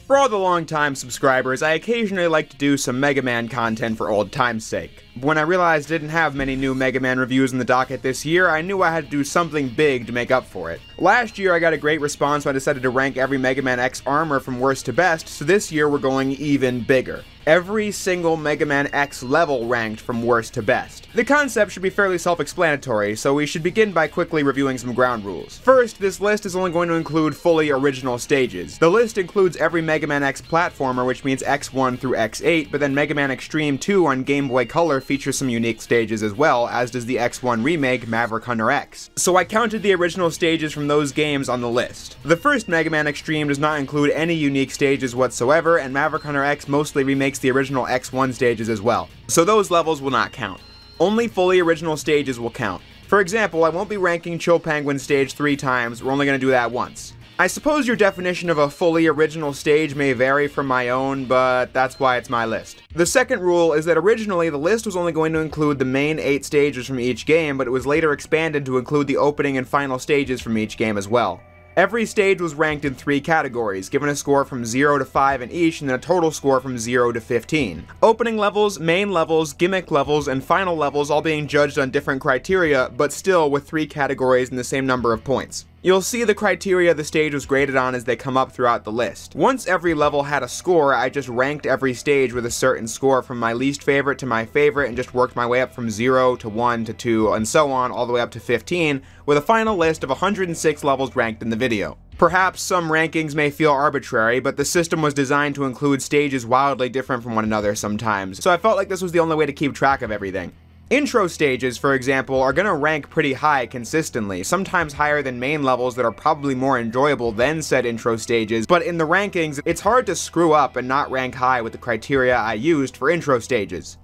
For all the long-time subscribers, I occasionally like to do some Mega Man content for old time's sake. But when I realized I didn't have many new Mega Man reviews in the docket this year, I knew I had to do something big to make up for it. Last year I got a great response when I decided to rank every Mega Man X armor from worst to best, so this year we're going even bigger. Every single Mega Man X level ranked from worst to best. The concept should be fairly self-explanatory, so we should begin by quickly reviewing some ground rules. First, this list is only going to include fully original stages. The list includes every Mega Man X platformer, which means X1 through X8, but then Mega Man Xtreme 2 on Game Boy Color features some unique stages as well, as does the X1 remake, Maverick Hunter X. So I counted the original stages from those games on the list. The first Mega Man Xtreme does not include any unique stages whatsoever, and Maverick Hunter X mostly remakes the original X1 stages as well. So those levels will not count. Only fully original stages will count. For example, I won't be ranking Chill Penguin stage 3 times, we're only going to do that once. I suppose your definition of a fully original stage may vary from my own, but that's why it's my list. The second rule is that originally the list was only going to include the main 8 stages from each game, but it was later expanded to include the opening and final stages from each game as well. Every stage was ranked in 3 categories, given a score from 0 to 5 in each, and then a total score from 0 to 15. Opening levels, main levels, gimmick levels, and final levels all being judged on different criteria, but still with 3 categories and the same number of points. You'll see the criteria the stage was graded on as they come up throughout the list. Once every level had a score, I just ranked every stage with a certain score from my least favorite to my favorite and just worked my way up from 0 to 1 to 2 and so on all the way up to 15, with a final list of 106 levels ranked in the video. Perhaps some rankings may feel arbitrary, but the system was designed to include stages wildly different from one another sometimes, so I felt like this was the only way to keep track of everything. Intro stages, for example, are going to rank pretty high consistently, sometimes higher than main levels that are probably more enjoyable than said intro stages, but in the rankings, it's hard to screw up and not rank high with the criteria I used for intro stages.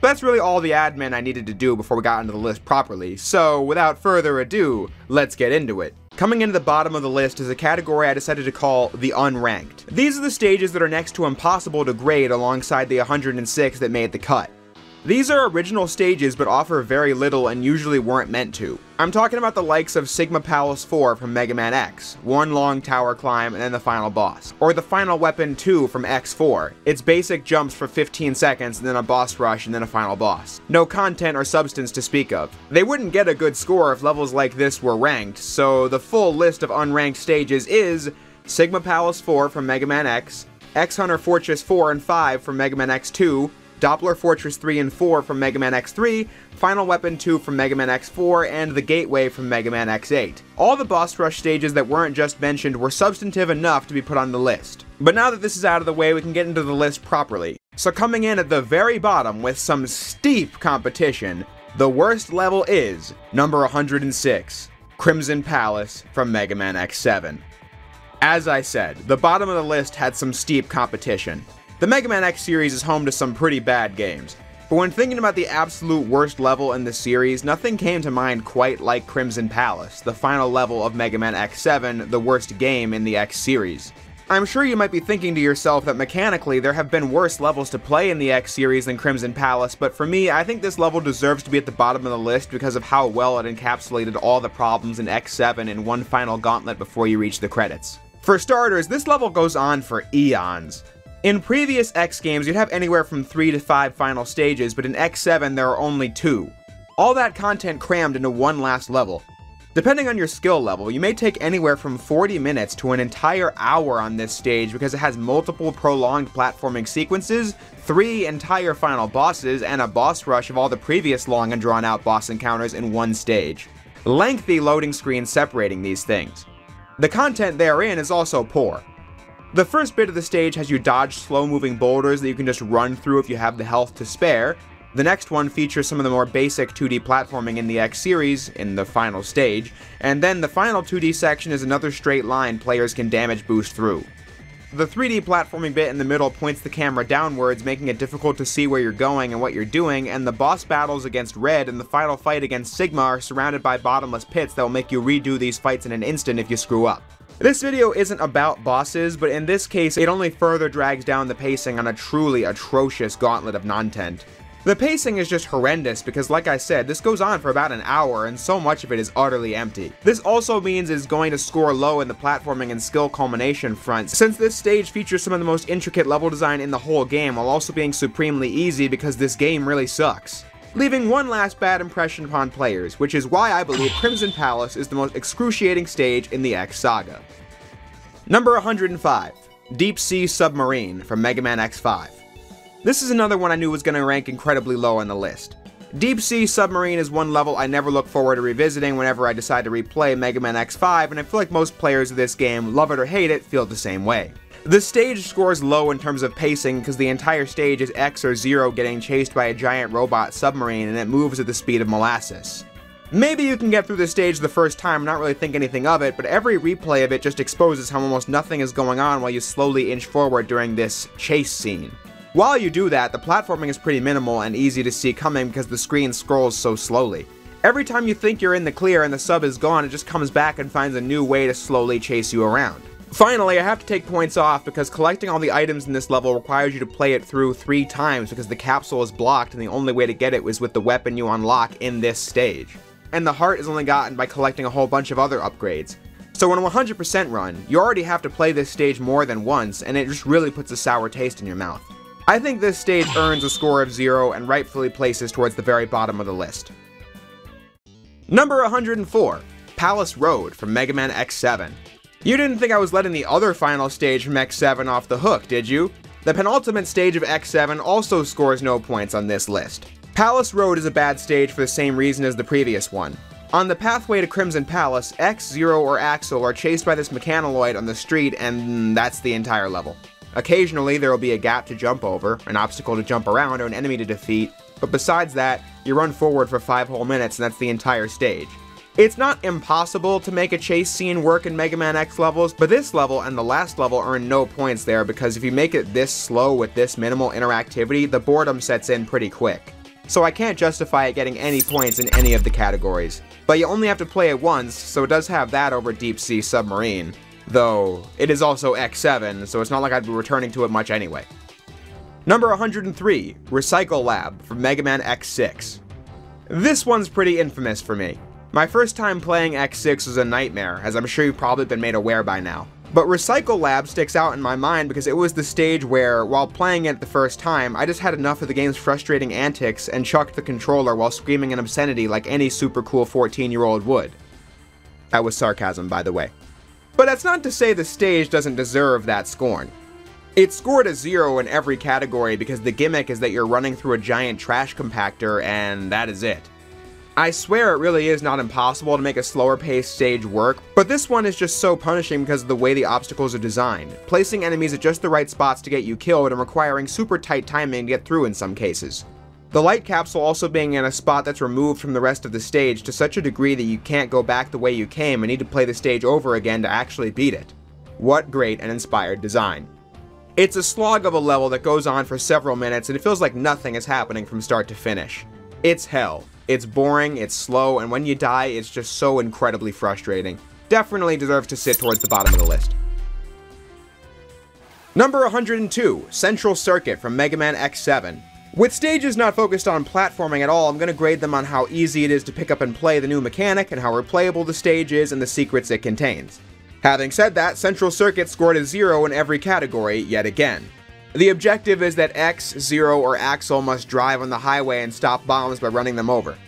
That's really all the admin I needed to do before we got into the list properly, so without further ado, let's get into it. Coming into the bottom of the list is a category I decided to call the unranked. These are the stages that are next to impossible to grade alongside the 106 that made the cut. These are original stages but offer very little and usually weren't meant to. I'm talking about the likes of Sigma Palace 4 from Mega Man X, one long tower climb and then the final boss. Or the Final Weapon 2 from X4, its basic jumps for 15 seconds and then a boss rush and then a final boss. No content or substance to speak of. They wouldn't get a good score if levels like this were ranked, so the full list of unranked stages is Sigma Palace 4 from Mega Man X, X-Hunter Fortress 4 and 5 from Mega Man X2, Doppler Fortress 3 and 4 from Mega Man X3, Final Weapon 2 from Mega Man X4, and The Gateway from Mega Man X8. All the boss rush stages that weren't just mentioned were substantive enough to be put on the list. But now that this is out of the way, we can get into the list properly. So coming in at the very bottom with some steep competition, the worst level is number 106, Crimson Palace from Mega Man X7. As I said, the bottom of the list had some steep competition. The Mega Man X series is home to some pretty bad games, but when thinking about the absolute worst level in the series, nothing came to mind quite like Crimson Palace, the final level of Mega Man X7, the worst game in the X series. I'm sure you might be thinking to yourself that mechanically there have been worse levels to play in the X series than Crimson Palace, but for me, I think this level deserves to be at the bottom of the list because of how well it encapsulated all the problems in X7 in one final gauntlet before you reach the credits. For starters, this level goes on for eons. In previous X games, you'd have anywhere from 3 to 5 final stages, but in X7 there are only 2. All that content crammed into one last level. Depending on your skill level, you may take anywhere from 40 minutes to an entire hour on this stage because it has multiple prolonged platforming sequences, 3 entire final bosses, and a boss rush of all the previous long and drawn out boss encounters in one stage. Lengthy loading screens separating these things. The content therein is also poor. The first bit of the stage has you dodge slow-moving boulders that you can just run through if you have the health to spare. The next one features some of the more basic 2D platforming in the X series, in the final stage, and then the final 2D section is another straight line players can damage boost through. The 3D platforming bit in the middle points the camera downwards, making it difficult to see where you're going and what you're doing, and the boss battles against Red and the final fight against Sigma are surrounded by bottomless pits that will make you redo these fights in an instant if you screw up. This video isn't about bosses, but in this case, it only further drags down the pacing on a truly atrocious gauntlet of nontent. The pacing is just horrendous because, like I said, this goes on for about an hour and so much of it is utterly empty. This also means it's going to score low in the platforming and skill culmination front, since this stage features some of the most intricate level design in the whole game while also being supremely easy because this game really sucks. Leaving one last bad impression upon players, which is why I believe Crimson Palace is the most excruciating stage in the X saga. Number 105, Deep Sea Submarine from Mega Man X5. This is another one I knew was going to rank incredibly low on the list. Deep Sea Submarine is one level I never look forward to revisiting whenever I decide to replay Mega Man X5, and I feel like most players of this game, love it or hate it, feel the same way. The stage scores low in terms of pacing because the entire stage is X or Zero getting chased by a giant robot submarine and it moves at the speed of molasses. Maybe you can get through this stage the first time and not really think anything of it, but every replay of it just exposes how almost nothing is going on while you slowly inch forward during this chase scene. While you do that, the platforming is pretty minimal and easy to see coming because the screen scrolls so slowly. Every time you think you're in the clear and the sub is gone, it just comes back and finds a new way to slowly chase you around. Finally, I have to take points off because collecting all the items in this level requires you to play it through 3 times because the capsule is blocked and the only way to get it was with the weapon you unlock in this stage. And the heart is only gotten by collecting a whole bunch of other upgrades. So on a 100% run, you already have to play this stage more than once and it just really puts a sour taste in your mouth. I think this stage earns a score of 0 and rightfully places towards the very bottom of the list. Number 104, Palace Road from Mega Man X7. You didn't think I was letting the other final stage from X7 off the hook, did you? The penultimate stage of X7 also scores no points on this list. Palace Road is a bad stage for the same reason as the previous one. On the pathway to Crimson Palace, X, Zero, or Axel are chased by this mechanoloid on the street and that's the entire level. Occasionally, there will be a gap to jump over, an obstacle to jump around, or an enemy to defeat, but besides that, you run forward for 5 whole minutes and that's the entire stage. It's not impossible to make a chase scene work in Mega Man X levels, but this level and the last level earn no points there because if you make it this slow with this minimal interactivity, the boredom sets in pretty quick. So I can't justify it getting any points in any of the categories. But you only have to play it once, so it does have that over Deep Sea Submarine. Though, it is also X7, so it's not like I'd be returning to it much anyway. Number 103, Recycle Lab from Mega Man X6. This one's pretty infamous for me. My first time playing X6 was a nightmare, as I'm sure you've probably been made aware by now. But Recycle Lab sticks out in my mind because it was the stage where, while playing it the first time, I just had enough of the game's frustrating antics and chucked the controller while screaming an obscenity like any super cool 14-year-old would. That was sarcasm, by the way. But that's not to say the stage doesn't deserve that scorn. It scored a 0 in every category because the gimmick is that you're running through a giant trash compactor and that is it. I swear it really is not impossible to make a slower paced stage work, but this one is just so punishing because of the way the obstacles are designed, placing enemies at just the right spots to get you killed and requiring super tight timing to get through in some cases. The light capsule also being in a spot that's removed from the rest of the stage to such a degree that you can't go back the way you came and need to play the stage over again to actually beat it. What great and inspired design. It's a slog of a level that goes on for several minutes and it feels like nothing is happening from start to finish. It's hell. It's boring, it's slow, and when you die, it's just so incredibly frustrating. Definitely deserves to sit towards the bottom of the list. Number 102, Central Circuit from Mega Man X7. With stages not focused on platforming at all, I'm going to grade them on how easy it is to pick up and play the new mechanic and how replayable the stage is and the secrets it contains. Having said that, Central Circuit scored a 0 in every category yet again. The objective is that X, Zero, or Axel must drive on the highway and stop bombs by running them over.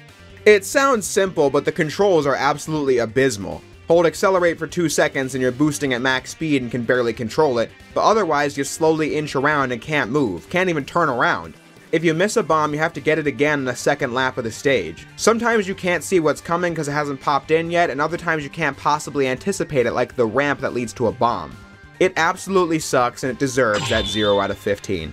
It sounds simple, but the controls are absolutely abysmal. Hold accelerate for 2 seconds and you're boosting at max speed and can barely control it, but otherwise you slowly inch around and can't move, can't even turn around. If you miss a bomb, you have to get it again in the second lap of the stage. Sometimes you can't see what's coming because it hasn't popped in yet, and other times you can't possibly anticipate it like the ramp that leads to a bomb. It absolutely sucks and it deserves that 0 out of 15.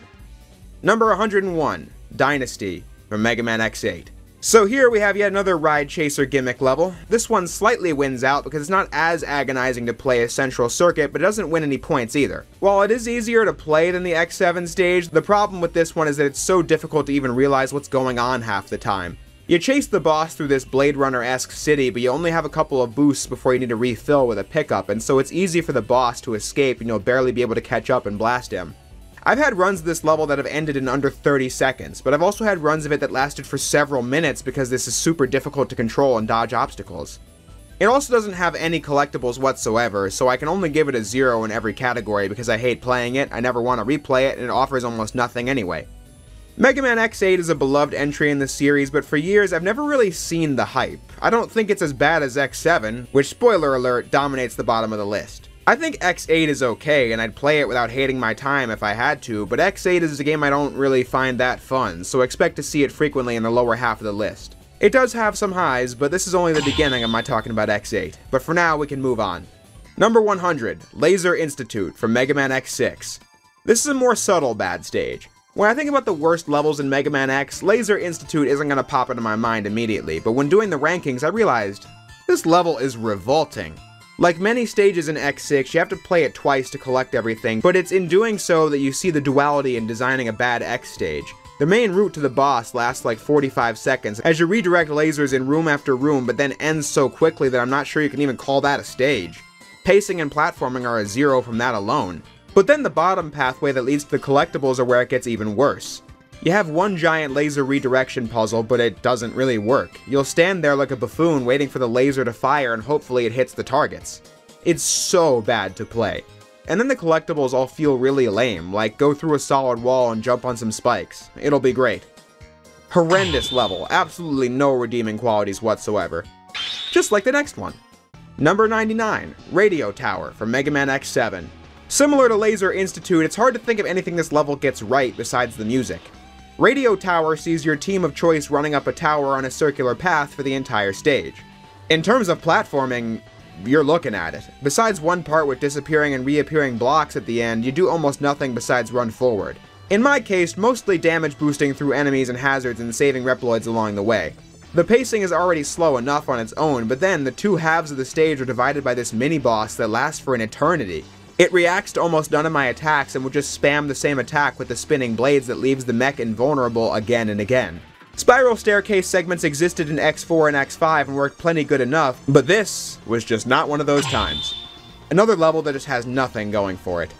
Number 101, Dynasty from Mega Man X8. So here we have yet another ride chaser gimmick level. This one slightly wins out because it's not as agonizing to play as Central Circuit, but it doesn't win any points either. While it is easier to play than the X7 stage, the problem with this one is that it's so difficult to even realize what's going on half the time. You chase the boss through this Blade Runner-esque city, but you only have a couple of boosts before you need to refill with a pickup, and so it's easy for the boss to escape and you'll barely be able to catch up and blast him. I've had runs of this level that have ended in under 30 seconds, but I've also had runs of it that lasted for several minutes because this is super difficult to control and dodge obstacles. It also doesn't have any collectibles whatsoever, so I can only give it a 0 in every category because I hate playing it, I never want to replay it, and it offers almost nothing anyway. Mega Man X8 is a beloved entry in the series, but for years I've never really seen the hype. I don't think it's as bad as X7, which, spoiler alert, dominates the bottom of the list. I think X8 is okay, and I'd play it without hating my time if I had to, but X8 is a game I don't really find that fun, so expect to see it frequently in the lower half of the list. It does have some highs, but this is only the beginning of my talking about X8. But for now, we can move on. Number 100, Laser Institute from Mega Man X6. This is a more subtle bad stage. When I think about the worst levels in Mega Man X, Laser Institute isn't going to pop into my mind immediately, but when doing the rankings, I realized this level is revolting. Like many stages in X6, you have to play it twice to collect everything, but it's in doing so that you see the duality in designing a bad X stage. The main route to the boss lasts like 45 seconds as you redirect lasers in room after room, but then ends so quickly that I'm not sure you can even call that a stage. Pacing and platforming are a 0 from that alone. But then the bottom pathway that leads to the collectibles are where it gets even worse. You have one giant laser redirection puzzle, but it doesn't really work. You'll stand there like a buffoon waiting for the laser to fire and hopefully it hits the targets. It's so bad to play. And then the collectibles all feel really lame, like go through a solid wall and jump on some spikes. It'll be great. Horrendous level, absolutely no redeeming qualities whatsoever. Just like the next one. Number 99, Radio Tower from Mega Man X7. Similar to Laser Institute, it's hard to think of anything this level gets right besides the music. Radio Tower sees your team of choice running up a tower on a circular path for the entire stage. In terms of platforming, you're looking at it. Besides one part with disappearing and reappearing blocks at the end, you do almost nothing besides run forward. In my case, mostly damage boosting through enemies and hazards and saving Reploids along the way. The pacing is already slow enough on its own, but then the two halves of the stage are divided by this mini-boss that lasts for an eternity. It reacts to almost none of my attacks and will just spam the same attack with the spinning blades that leaves the mech invulnerable again and again. Spiral staircase segments existed in X4 and X5 and worked plenty good enough, but this was just not one of those times. Another level that just has nothing going for it.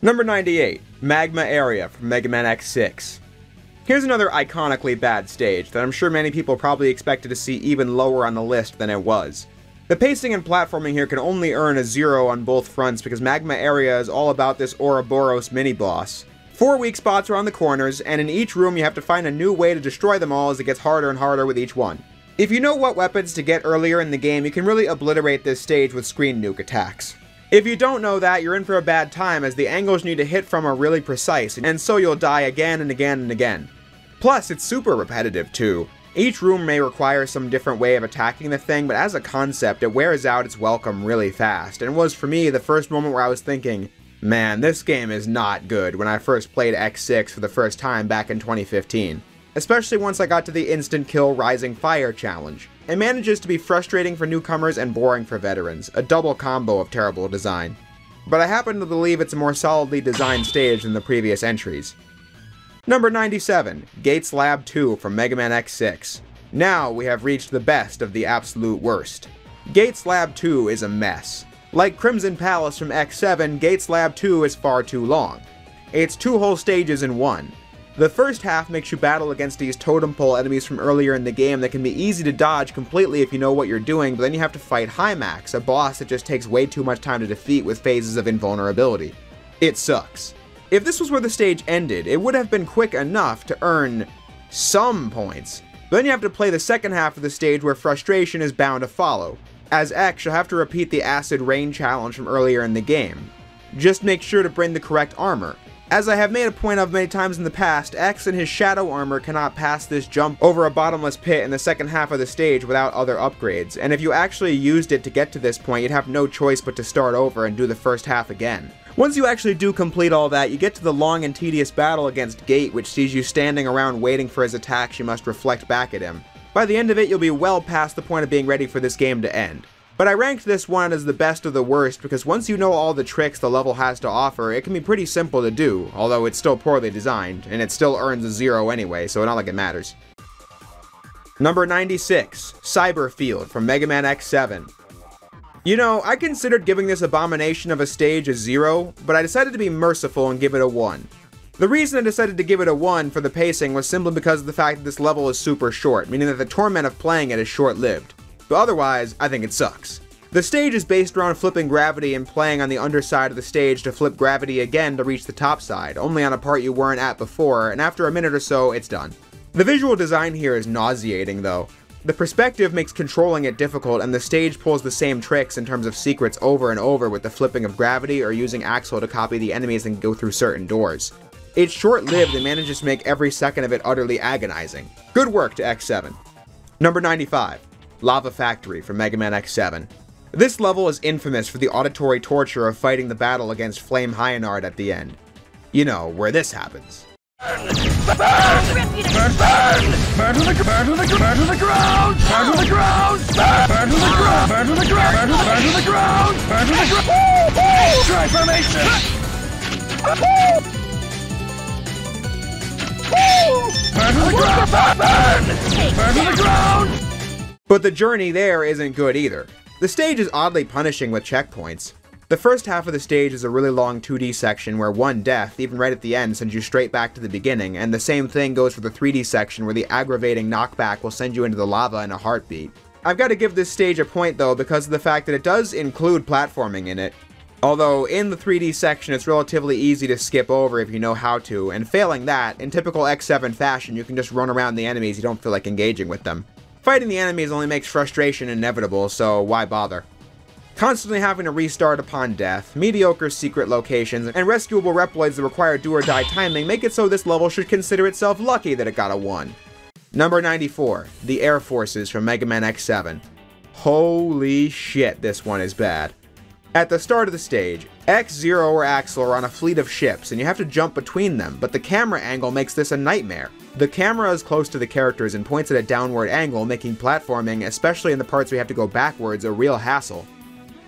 Number 98, Magma Area from Mega Man X6. Here's another iconically bad stage that I'm sure many people probably expected to see even lower on the list than it was. The pacing and platforming here can only earn a 0 on both fronts because Magma Area is all about this Ouroboros mini-boss. 4 weak spots are on the corners, and in each room you have to find a new way to destroy them all as it gets harder and harder with each one. If you know what weapons to get earlier in the game, you can really obliterate this stage with screen nuke attacks. If you don't know that, you're in for a bad time as the angles you need to hit from are really precise, and so you'll die again and again and again. Plus, it's super repetitive too. Each room may require some different way of attacking the thing, but as a concept, it wears out its welcome really fast, and it was for me the first moment where I was thinking, man, this game is not good when I first played X6 for the first time back in 2015. Especially once I got to the instant kill Rising Fire challenge. It manages to be frustrating for newcomers and boring for veterans, a double combo of terrible design. But I happen to believe it's a more solidly designed stage than the previous entries. Number 97, Gates Lab 2 from Mega Man X6. Now we have reached the best of the absolute worst. Gates Lab 2 is a mess. Like Crimson Palace from X7, Gates Lab 2 is far too long. It's 2 whole stages in one. The first half makes you battle against these totem pole enemies from earlier in the game that can be easy to dodge completely if you know what you're doing, but then you have to fight Hymax, a boss that just takes way too much time to defeat with phases of invulnerability. It sucks. If this was where the stage ended, it would have been quick enough to earn some points. But then you have to play the second half of the stage where frustration is bound to follow. As X, you'll have to repeat the Acid Rain challenge from earlier in the game. Just make sure to bring the correct armor. As I have made a point of many times in the past, X and his Shadow armor cannot pass this jump over a bottomless pit in the second half of the stage without other upgrades, and if you actually used it to get to this point, you'd have no choice but to start over and do the first half again. Once you actually do complete all that, you get to the long and tedious battle against Gate, which sees you standing around waiting for his attacks you must reflect back at him. By the end of it, you'll be well past the point of being ready for this game to end. But I ranked this one as the best of the worst because once you know all the tricks the level has to offer, it can be pretty simple to do, although it's still poorly designed, and it still earns a 0 anyway, so not like it matters. Number 96, Cyberfield from Mega Man X7. You know, I considered giving this abomination of a stage a 0, but I decided to be merciful and give it a 1. The reason I decided to give it a 1 for the pacing was simply because of the fact that this level is super short, meaning that the torment of playing it is short-lived. But otherwise, I think it sucks. The stage is based around flipping gravity and playing on the underside of the stage to flip gravity again to reach the top side, only on a part you weren't at before, and after a minute or so, it's done. The visual design here is nauseating though. The perspective makes controlling it difficult, and the stage pulls the same tricks in terms of secrets over and over with the flipping of gravity or using Axle to copy the enemies and go through certain doors. It's short-lived and manages to make every second of it utterly agonizing. Good work to X7. Number 95. Lava Factory from Mega Man X7. This level is infamous for the auditory torture of fighting the battle against Flame Hyanard at the end. You know, where this happens. Burn! Burn! Burn to the ground! Burn to the ground! Burn to the ground! Burn to the ground! Burn to the ground! Burn to the ground! Burn to the ground! Transformation! Burn to the ground! Burn! Burn to the ground! But the journey there isn't good either. The stage is oddly punishing with checkpoints. The first half of the stage is a really long 2D section where one death, even right at the end, sends you straight back to the beginning, and the same thing goes for the 3D section where the aggravating knockback will send you into the lava in a heartbeat. I've got to give this stage a point though because of the fact that it does include platforming in it. Although in the 3D section it's relatively easy to skip over if you know how to, and failing that, in typical X7 fashion you can just run around the enemies you don't feel like engaging with them. Fighting the enemies only makes frustration inevitable, so why bother? Constantly having to restart upon death, mediocre secret locations, and rescuable Reploids that require do-or-die timing make it so this level should consider itself lucky that it got a 1. Number 94, the Air Forces from Mega Man X7. Holy shit, this one is bad. At the start of the stage, X, Zero, or Axel are on a fleet of ships, and you have to jump between them, but the camera angle makes this a nightmare. The camera is close to the characters and points at a downward angle, making platforming, especially in the parts where you have to go backwards, a real hassle.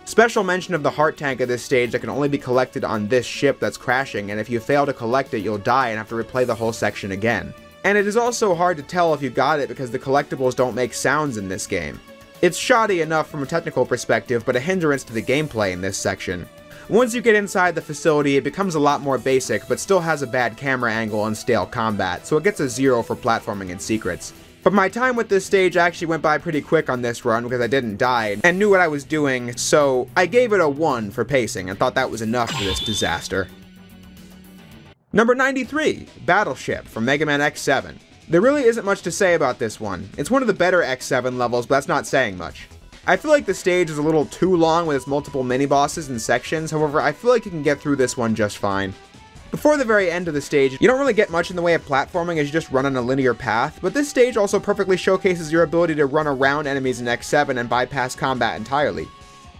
Special mention of the heart tank of this stage that can only be collected on this ship that's crashing, and if you fail to collect it, you'll die and have to replay the whole section again. And it is also hard to tell if you got it because the collectibles don't make sounds in this game. It's shoddy enough from a technical perspective, but a hindrance to the gameplay in this section. Once you get inside the facility, it becomes a lot more basic, but still has a bad camera angle and stale combat, so it gets a 0 for platforming and secrets. But my time with this stage actually went by pretty quick on this run because I didn't die and knew what I was doing, so I gave it a 1 for pacing and thought that was enough for this disaster. Number 93, Battleship from Mega Man X7. There really isn't much to say about this one. It's one of the better X7 levels, but that's not saying much. I feel like the stage is a little too long with its multiple mini-bosses and sections, however I feel like you can get through this one just fine. Before the very end of the stage, you don't really get much in the way of platforming as you just run on a linear path, but this stage also perfectly showcases your ability to run around enemies in X7 and bypass combat entirely.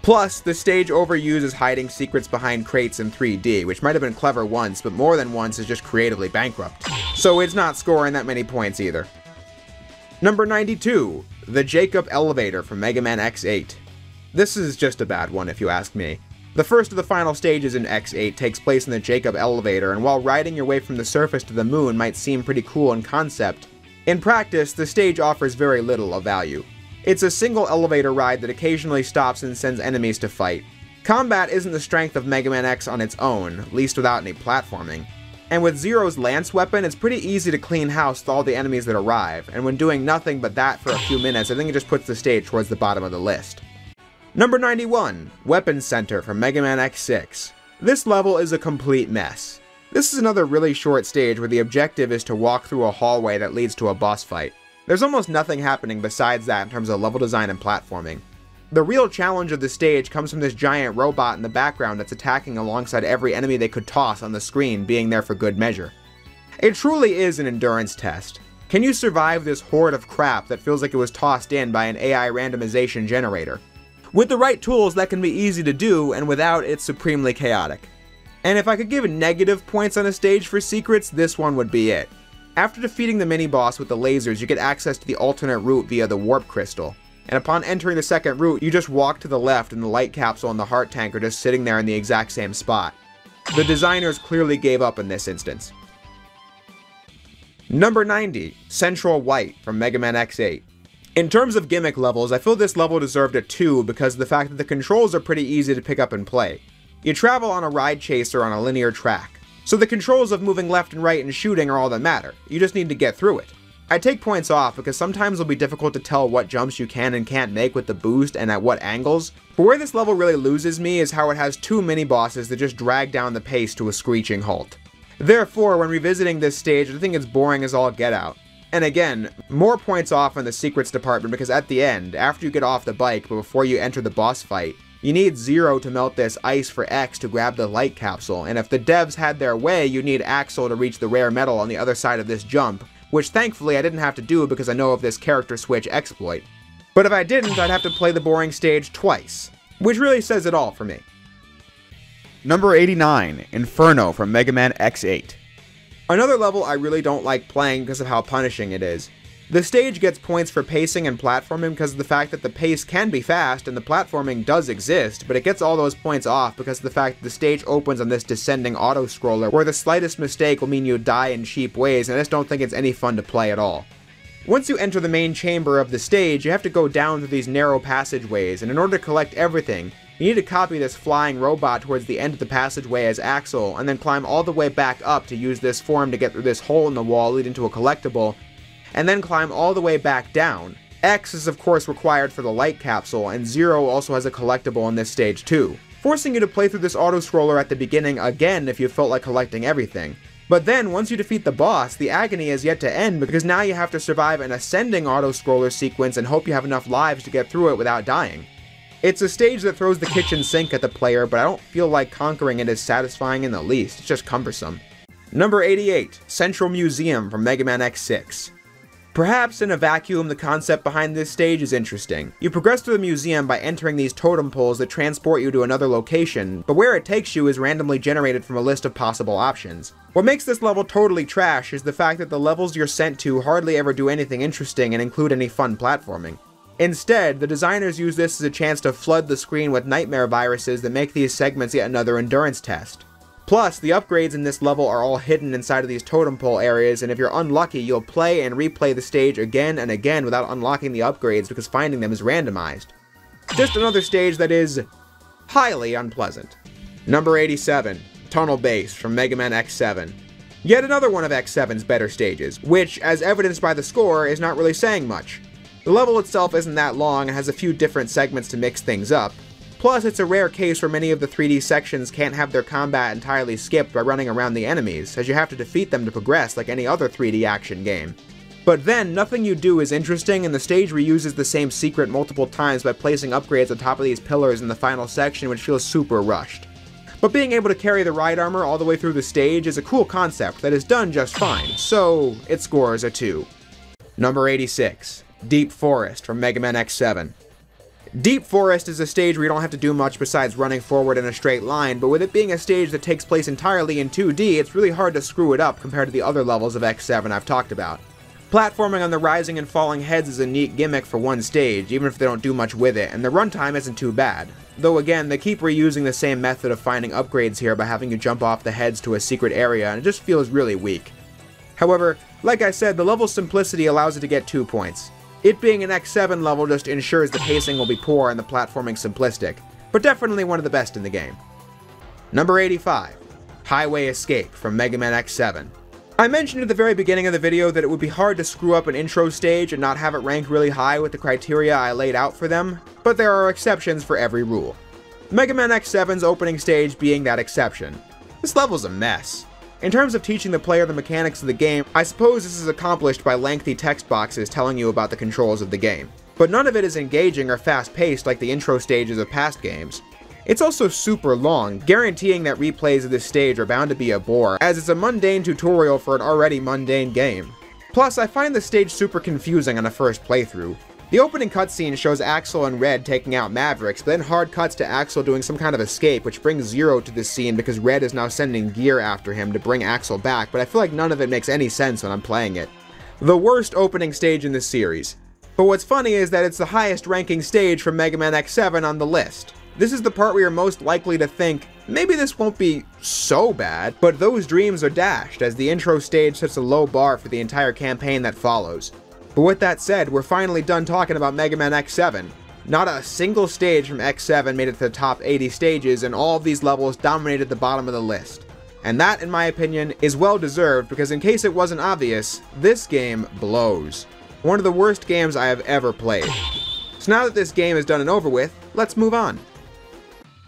Plus, the stage overuses hiding secrets behind crates in 3D, which might have been clever once, but more than once is just creatively bankrupt. So it's not scoring that many points either. Number 92, the Jacob Elevator from Mega Man X8. This is just a bad one if you ask me. The first of the final stages in X8 takes place in the Jacob Elevator, and while riding your way from the surface to the moon might seem pretty cool in concept, in practice the stage offers very little of value. It's a single elevator ride that occasionally stops and sends enemies to fight. Combat isn't the strength of Mega Man X on its own, at least without any platforming. And with Zero's lance weapon, it's pretty easy to clean house with all the enemies that arrive, and when doing nothing but that for a few minutes, I think it just puts the stage towards the bottom of the list. Number 91, Weapons Center from Mega Man X6. This level is a complete mess. This is another really short stage where the objective is to walk through a hallway that leads to a boss fight. There's almost nothing happening besides that in terms of level design and platforming. The real challenge of the stage comes from this giant robot in the background that's attacking alongside every enemy they could toss on the screen, being there for good measure. It truly is an endurance test. Can you survive this horde of crap that feels like it was tossed in by an AI randomization generator? With the right tools, that can be easy to do, and without, it's supremely chaotic. And if I could give negative points on a stage for secrets, this one would be it. After defeating the mini-boss with the lasers, you get access to the alternate route via the warp crystal. And upon entering the second route, you just walk to the left and the light capsule and the heart tank are just sitting there in the exact same spot. The designers clearly gave up in this instance. Number 90, Central White from Mega Man X8. In terms of gimmick levels, I feel this level deserved a 2 because of the fact that the controls are pretty easy to pick up and play. You travel on a ride chaser on a linear track. So the controls of moving left and right and shooting are all that matter. You just need to get through it. I take points off because sometimes it'll be difficult to tell what jumps you can and can't make with the boost and at what angles, but where this level really loses me is how it has two mini-bosses that just drag down the pace to a screeching halt. Therefore, when revisiting this stage, I think it's boring as all get out. And again, more points off in the secrets department because at the end, after you get off the bike but before you enter the boss fight, you need 0 to melt this ice for X to grab the light capsule, and if the devs had their way, you need Axel to reach the rare metal on the other side of this jump, which thankfully I didn't have to do because I know of this character switch exploit. But if I didn't, I'd have to play the boring stage twice, which really says it all for me. Number 89, Inferno from Mega Man X8. Another level I really don't like playing because of how punishing it is. The stage gets points for pacing and platforming because of the fact that the pace can be fast and the platforming does exist, but it gets all those points off because of the fact that the stage opens on this descending auto-scroller where the slightest mistake will mean you die in cheap ways, and I just don't think it's any fun to play at all. Once you enter the main chamber of the stage, you have to go down through these narrow passageways, and in order to collect everything, you need to copy this flying robot towards the end of the passageway as Axel, and then climb all the way back up to use this form to get through this hole in the wall leading to a collectible, and then climb all the way back down. X is of course required for the light capsule, and 0 also has a collectible in this stage too, forcing you to play through this auto-scroller at the beginning again if you felt like collecting everything. But then, once you defeat the boss, the agony is yet to end because now you have to survive an ascending auto-scroller sequence and hope you have enough lives to get through it without dying. It's a stage that throws the kitchen sink at the player, but I don't feel like conquering it is satisfying in the least, it's just cumbersome. Number 88, Central Museum from Mega Man X6. Perhaps in a vacuum, the concept behind this stage is interesting. You progress through the museum by entering these totem poles that transport you to another location, but where it takes you is randomly generated from a list of possible options. What makes this level totally trash is the fact that the levels you're sent to hardly ever do anything interesting and include any fun platforming. Instead, the designers use this as a chance to flood the screen with nightmare viruses that make these segments yet another endurance test. Plus, the upgrades in this level are all hidden inside of these totem pole areas, and if you're unlucky, you'll play and replay the stage again and again without unlocking the upgrades because finding them is randomized. Just another stage that is highly unpleasant. Number 87, Tunnel Base from Mega Man X7. Yet another one of X7's better stages, which, as evidenced by the score, is not really saying much. The level itself isn't that long and has a few different segments to mix things up. Plus, it's a rare case where many of the 3D sections can't have their combat entirely skipped by running around the enemies, as you have to defeat them to progress like any other 3D action game. But then, nothing you do is interesting, and the stage reuses the same secret multiple times by placing upgrades on top of these pillars in the final section, which feels super rushed. But being able to carry the ride armor all the way through the stage is a cool concept that is done just fine, so it scores a 2. Number 86, Deep Forest from Mega Man X7. Deep Forest is a stage where you don't have to do much besides running forward in a straight line, but with it being a stage that takes place entirely in 2D, it's really hard to screw it up compared to the other levels of X7 I've talked about. Platforming on the rising and falling heads is a neat gimmick for one stage, even if they don't do much with it, and the runtime isn't too bad. Though again, they keep reusing the same method of finding upgrades here by having you jump off the heads to a secret area, and it just feels really weak. However, like I said, the level's simplicity allows it to get 2 points. It being an X7 level just ensures the pacing will be poor and the platforming simplistic, but definitely one of the best in the game. Number 85, Highway Escape from Mega Man X7. I mentioned at the very beginning of the video that it would be hard to screw up an intro stage and not have it ranked really high with the criteria I laid out for them, but there are exceptions for every rule. Mega Man X7's opening stage being that exception. This level's a mess. In terms of teaching the player the mechanics of the game, I suppose this is accomplished by lengthy text boxes telling you about the controls of the game. But none of it is engaging or fast-paced like the intro stages of past games. It's also super long, guaranteeing that replays of this stage are bound to be a bore, as it's a mundane tutorial for an already mundane game. Plus, I find the stage super confusing on a first playthrough. The opening cutscene shows Axel and Red taking out Mavericks, but then hard cuts to Axel doing some kind of escape, which brings 0 to this scene because Red is now sending gear after him to bring Axel back, but I feel like none of it makes any sense when I'm playing it. The worst opening stage in this series. But what's funny is that it's the highest ranking stage from Mega Man X7 on the list. This is the part where you're most likely to think, maybe this won't be so bad, but those dreams are dashed as the intro stage sets a low bar for the entire campaign that follows. But with that said, we're finally done talking about Mega Man X7. Not a single stage from X7 made it to the top 80 stages, and all of these levels dominated the bottom of the list. And that, in my opinion, is well deserved because in case it wasn't obvious, this game blows. One of the worst games I have ever played. So now that this game is done and over with, let's move on.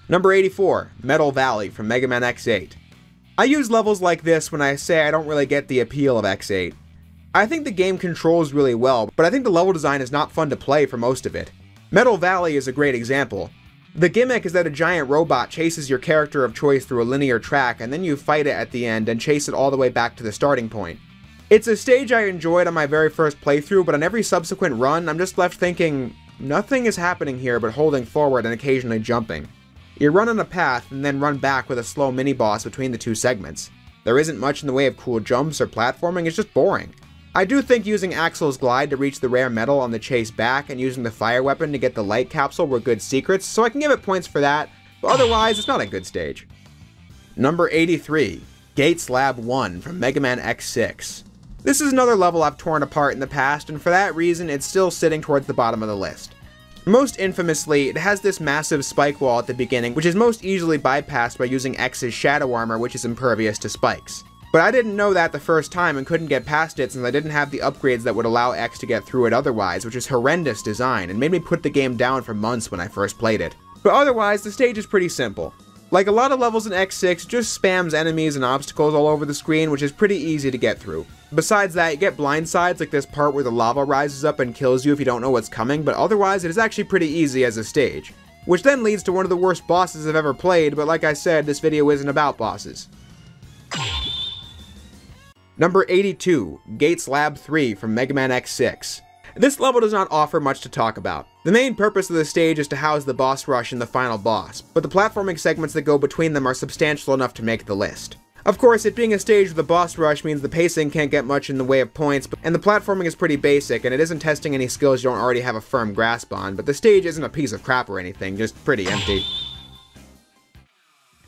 Number 84, Metal Valley from Mega Man X8. I use levels like this when I say I don't really get the appeal of X8. I think the game controls really well, but I think the level design is not fun to play for most of it. Metal Valley is a great example. The gimmick is that a giant robot chases your character of choice through a linear track, and then you fight it at the end and chase it all the way back to the starting point. It's a stage I enjoyed on my very first playthrough, but on every subsequent run, I'm just left thinking, nothing is happening here but holding forward and occasionally jumping. You run on a path and then run back with a slow mini-boss between the two segments. There isn't much in the way of cool jumps or platforming, it's just boring. I do think using Axel's glide to reach the rare metal on the chase back and using the fire weapon to get the light capsule were good secrets, so I can give it points for that, but otherwise it's not a good stage. Number 83, Gates Lab 1 from Mega Man X6. This is another level I've torn apart in the past, and for that reason it's still sitting towards the bottom of the list. Most infamously, it has this massive spike wall at the beginning, which is most easily bypassed by using X's shadow armor, which is impervious to spikes. But I didn't know that the first time and couldn't get past it since I didn't have the upgrades that would allow X to get through it otherwise, which is horrendous design and made me put the game down for months when I first played it. But otherwise, the stage is pretty simple. Like a lot of levels in X6, just spams enemies and obstacles all over the screen, which is pretty easy to get through. Besides that, you get blindsides like this part where the lava rises up and kills you if you don't know what's coming, but otherwise it is actually pretty easy as a stage. Which then leads to one of the worst bosses I've ever played, but like I said, this video isn't about bosses. Number 82, Gates Lab 3 from Mega Man X6. This level does not offer much to talk about. The main purpose of the stage is to house the boss rush and the final boss, but the platforming segments that go between them are substantial enough to make the list. Of course, it being a stage with a boss rush means the pacing can't get much in the way of points, and the platforming is pretty basic, and it isn't testing any skills you don't already have a firm grasp on, but the stage isn't a piece of crap or anything, just pretty empty.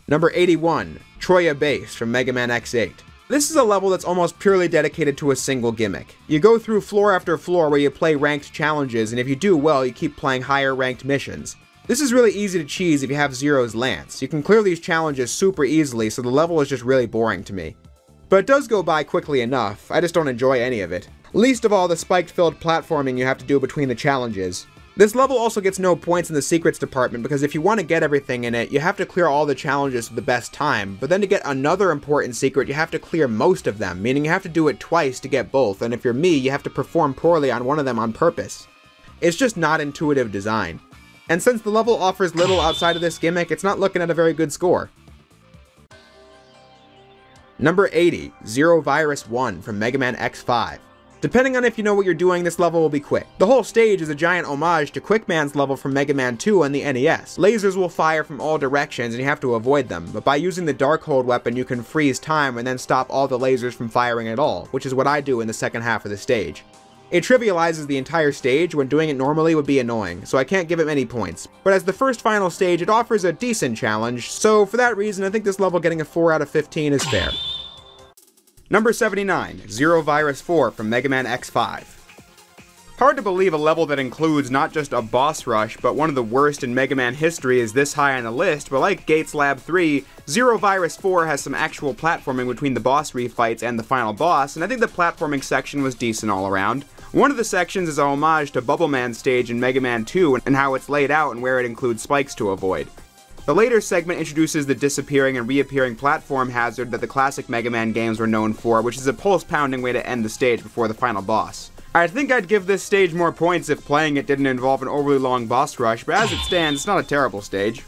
Number 81, Troya Base from Mega Man X8. This is a level that's almost purely dedicated to a single gimmick. You go through floor after floor where you play ranked challenges, and if you do well, you keep playing higher ranked missions. This is really easy to cheese if you have Zero's Lance. You can clear these challenges super easily, so the level is just really boring to me. But it does go by quickly enough, I just don't enjoy any of it. Least of all the spike-filled platforming you have to do between the challenges. This level also gets no points in the secrets department because if you want to get everything in it, you have to clear all the challenges to the best time, but then to get another important secret, you have to clear most of them, meaning you have to do it twice to get both, and if you're me, you have to perform poorly on one of them on purpose. It's just not intuitive design. And since the level offers little outside of this gimmick, it's not looking at a very good score. Number 80, Zero Virus 1 from Mega Man X5. Depending on if you know what you're doing, this level will be quick. The whole stage is a giant homage to Quickman's level from Mega Man 2 on the NES. Lasers will fire from all directions and you have to avoid them, but by using the Darkhold weapon you can freeze time and then stop all the lasers from firing at all, which is what I do in the second half of the stage. It trivializes the entire stage when doing it normally would be annoying, so I can't give it many points. But as the first final stage, it offers a decent challenge, so for that reason I think this level getting a 4 out of 15 is fair. Number 79, Zero Virus 4 from Mega Man X5. Hard to believe a level that includes not just a boss rush, but one of the worst in Mega Man history is this high on the list, but like Gates Lab 3, Zero Virus 4 has some actual platforming between the boss refights and the final boss, and I think the platforming section was decent all around. One of the sections is a homage to Bubble Man's stage in Mega Man 2 and how it's laid out and where it includes spikes to avoid. The later segment introduces the disappearing and reappearing platform hazard that the classic Mega Man games were known for, which is a pulse-pounding way to end the stage before the final boss. I think I'd give this stage more points if playing it didn't involve an overly long boss rush, but as it stands, it's not a terrible stage.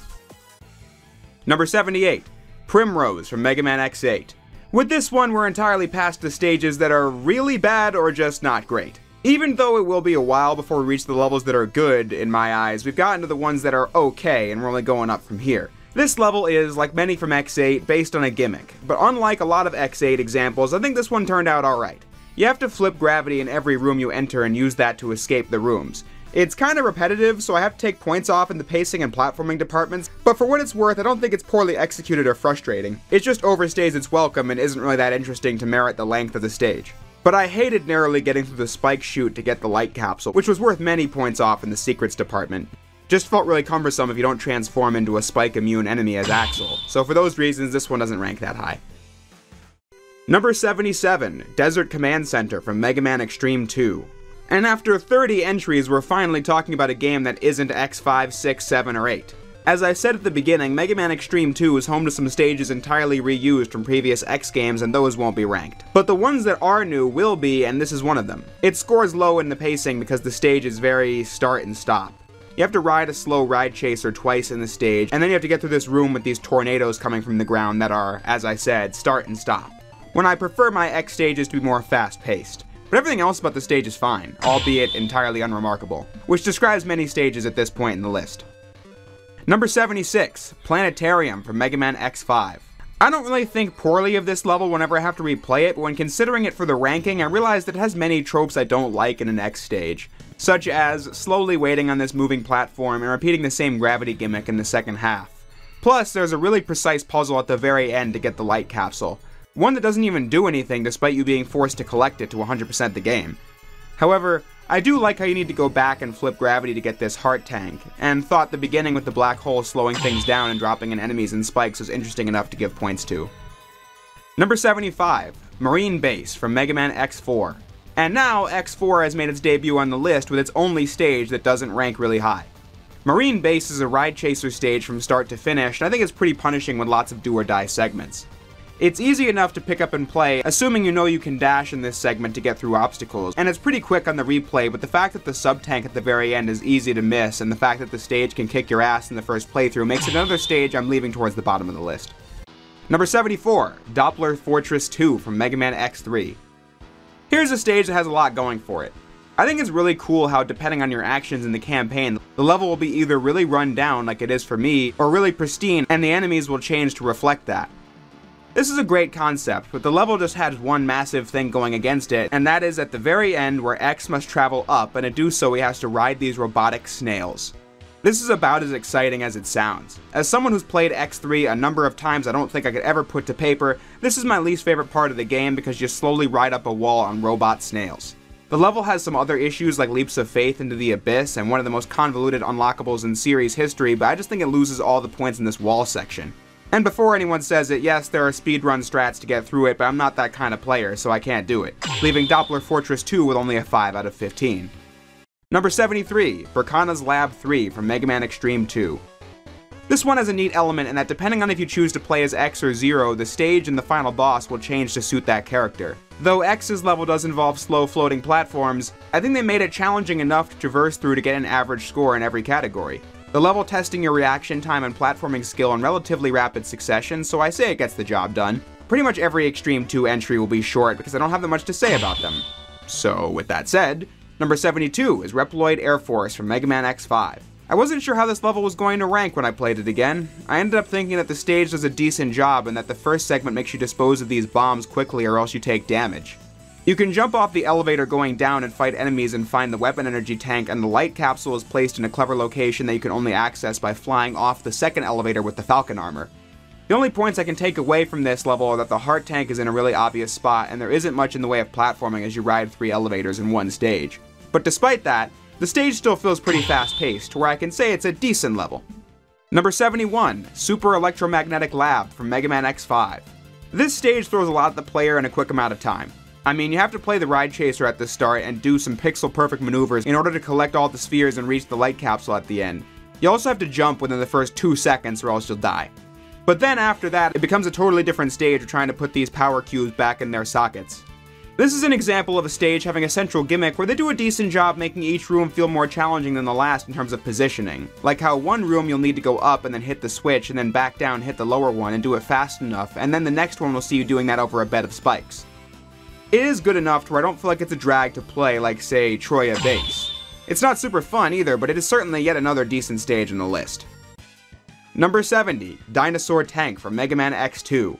Number 78, Primrose from Mega Man X8. With this one, we're entirely past the stages that are really bad or just not great. Even though it will be a while before we reach the levels that are good, in my eyes, we've gotten to the ones that are okay, and we're only going up from here. This level is, like many from X8, based on a gimmick, but unlike a lot of X8 examples, I think this one turned out alright. You have to flip gravity in every room you enter and use that to escape the rooms. It's kinda repetitive, so I have to take points off in the pacing and platforming departments, but for what it's worth, I don't think it's poorly executed or frustrating. It just overstays its welcome and isn't really that interesting to merit the length of the stage. But I hated narrowly getting through the spike chute to get the light capsule, which was worth many points off in the secrets department. Just felt really cumbersome if you don't transform into a spike immune enemy as Axel, so for those reasons this one doesn't rank that high. Number 77, Desert Command Center from Mega Man Xtreme 2. And after 30 entries, we're finally talking about a game that isn't X5, 6, 7, or 8. As I said at the beginning, Mega Man Xtreme 2 is home to some stages entirely reused from previous X games, and those won't be ranked. But the ones that are new will be, and this is one of them. It scores low in the pacing because the stage is very start and stop. You have to ride a slow ride chaser twice in the stage, and then you have to get through this room with these tornadoes coming from the ground that are, as I said, start and stop. When I prefer my X stages to be more fast-paced. But everything else about the stage is fine, albeit entirely unremarkable, which describes many stages at this point in the list. Number 76, Planetarium from Mega Man X5. I don't really think poorly of this level whenever I have to replay it, but when considering it for the ranking, I realized it has many tropes I don't like in an X stage, such as slowly waiting on this moving platform and repeating the same gravity gimmick in the second half. Plus, there's a really precise puzzle at the very end to get the light capsule, one that doesn't even do anything despite you being forced to collect it to 100% the game. However, I do like how you need to go back and flip gravity to get this heart tank, and thought the beginning with the black hole slowing things down and dropping in enemies and spikes was interesting enough to give points to. Number 75, Marine Base from Mega Man X4. And now, X4 has made its debut on the list with its only stage that doesn't rank really high. Marine Base is a ride chaser stage from start to finish, and I think it's pretty punishing with lots of do-or-die segments. It's easy enough to pick up and play, assuming you know you can dash in this segment to get through obstacles, and it's pretty quick on the replay, but the fact that the sub-tank at the very end is easy to miss, and the fact that the stage can kick your ass in the first playthrough makes it another stage I'm leaving towards the bottom of the list. Number 74, Doppler Fortress 2 from Mega Man X3. Here's a stage that has a lot going for it. I think it's really cool how, depending on your actions in the campaign, the level will be either really run down like it is for me, or really pristine, and the enemies will change to reflect that. This is a great concept, but the level just has one massive thing going against it, and that is at the very end where X must travel up, and to do so he has to ride these robotic snails. This is about as exciting as it sounds. As someone who's played X3 a number of times I don't think I could ever put to paper, this is my least favorite part of the game because you slowly ride up a wall on robot snails. The level has some other issues like leaps of faith into the abyss and one of the most convoluted unlockables in series history, but I just think it loses all the points in this wall section. And before anyone says it, yes, there are speedrun strats to get through it, but I'm not that kind of player, so I can't do it, leaving Doppler Fortress 2 with only a 5 out of 15. Number 73, Berkana's Lab 3 from Mega Man Xtreme 2. This one has a neat element in that depending on if you choose to play as X or Zero, the stage and the final boss will change to suit that character. Though X's level does involve slow floating platforms, I think they made it challenging enough to traverse through to get an average score in every category. The level testing your reaction time and platforming skill in relatively rapid succession, so I say it gets the job done. Pretty much every Xtreme 2 entry will be short because I don't have that much to say about them. So with that said, number 72 is Reploid Air Force from Mega Man X5. I wasn't sure how this level was going to rank when I played it again. I ended up thinking that the stage does a decent job and that the first segment makes you dispose of these bombs quickly or else you take damage. You can jump off the elevator going down and fight enemies and find the weapon energy tank, and the light capsule is placed in a clever location that you can only access by flying off the second elevator with the Falcon armor. The only points I can take away from this level are that the heart tank is in a really obvious spot and there isn't much in the way of platforming as you ride 3 elevators in one stage. But despite that, the stage still feels pretty fast-paced, where I can say it's a decent level. Number 71, Super Electromagnetic Lab from Mega Man X5. This stage throws a lot at the player in a quick amount of time. I mean, you have to play the ride chaser at the start and do some pixel-perfect maneuvers in order to collect all the spheres and reach the light capsule at the end. You also have to jump within the first 2 seconds or else you'll die. But then after that, it becomes a totally different stage of trying to put these power cubes back in their sockets. This is an example of a stage having a central gimmick where they do a decent job making each room feel more challenging than the last in terms of positioning. Like how one room you'll need to go up and then hit the switch and then back down, hit the lower one and do it fast enough, and then the next one will see you doing that over a bed of spikes. It is good enough to where I don't feel like it's a drag to play like, say, Troya Base. It's not super fun either, but it is certainly yet another decent stage on the list. Number 70, Dinosaur Tank from Mega Man X2.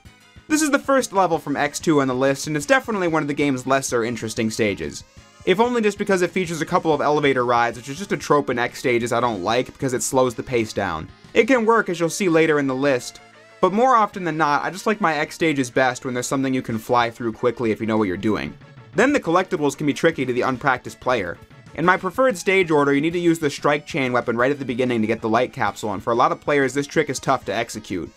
This is the first level from X2 on the list, and it's definitely one of the game's lesser interesting stages. If only just because it features a couple of elevator rides, which is just a trope in X stages I don't like because it slows the pace down. It can work, as you'll see later in the list, but more often than not, I just like my X stages best when there's something you can fly through quickly if you know what you're doing. Then the collectibles can be tricky to the unpracticed player. In my preferred stage order, you need to use the strike chain weapon right at the beginning to get the light capsule, and for a lot of players this trick is tough to execute.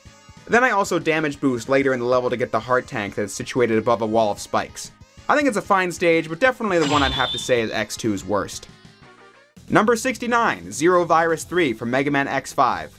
Then I also damage boost later in the level to get the heart tank that's situated above a wall of spikes. I think it's a fine stage, but definitely the one I'd have to say is X2's worst. Number 69, Zero Virus 3 from Mega Man X5.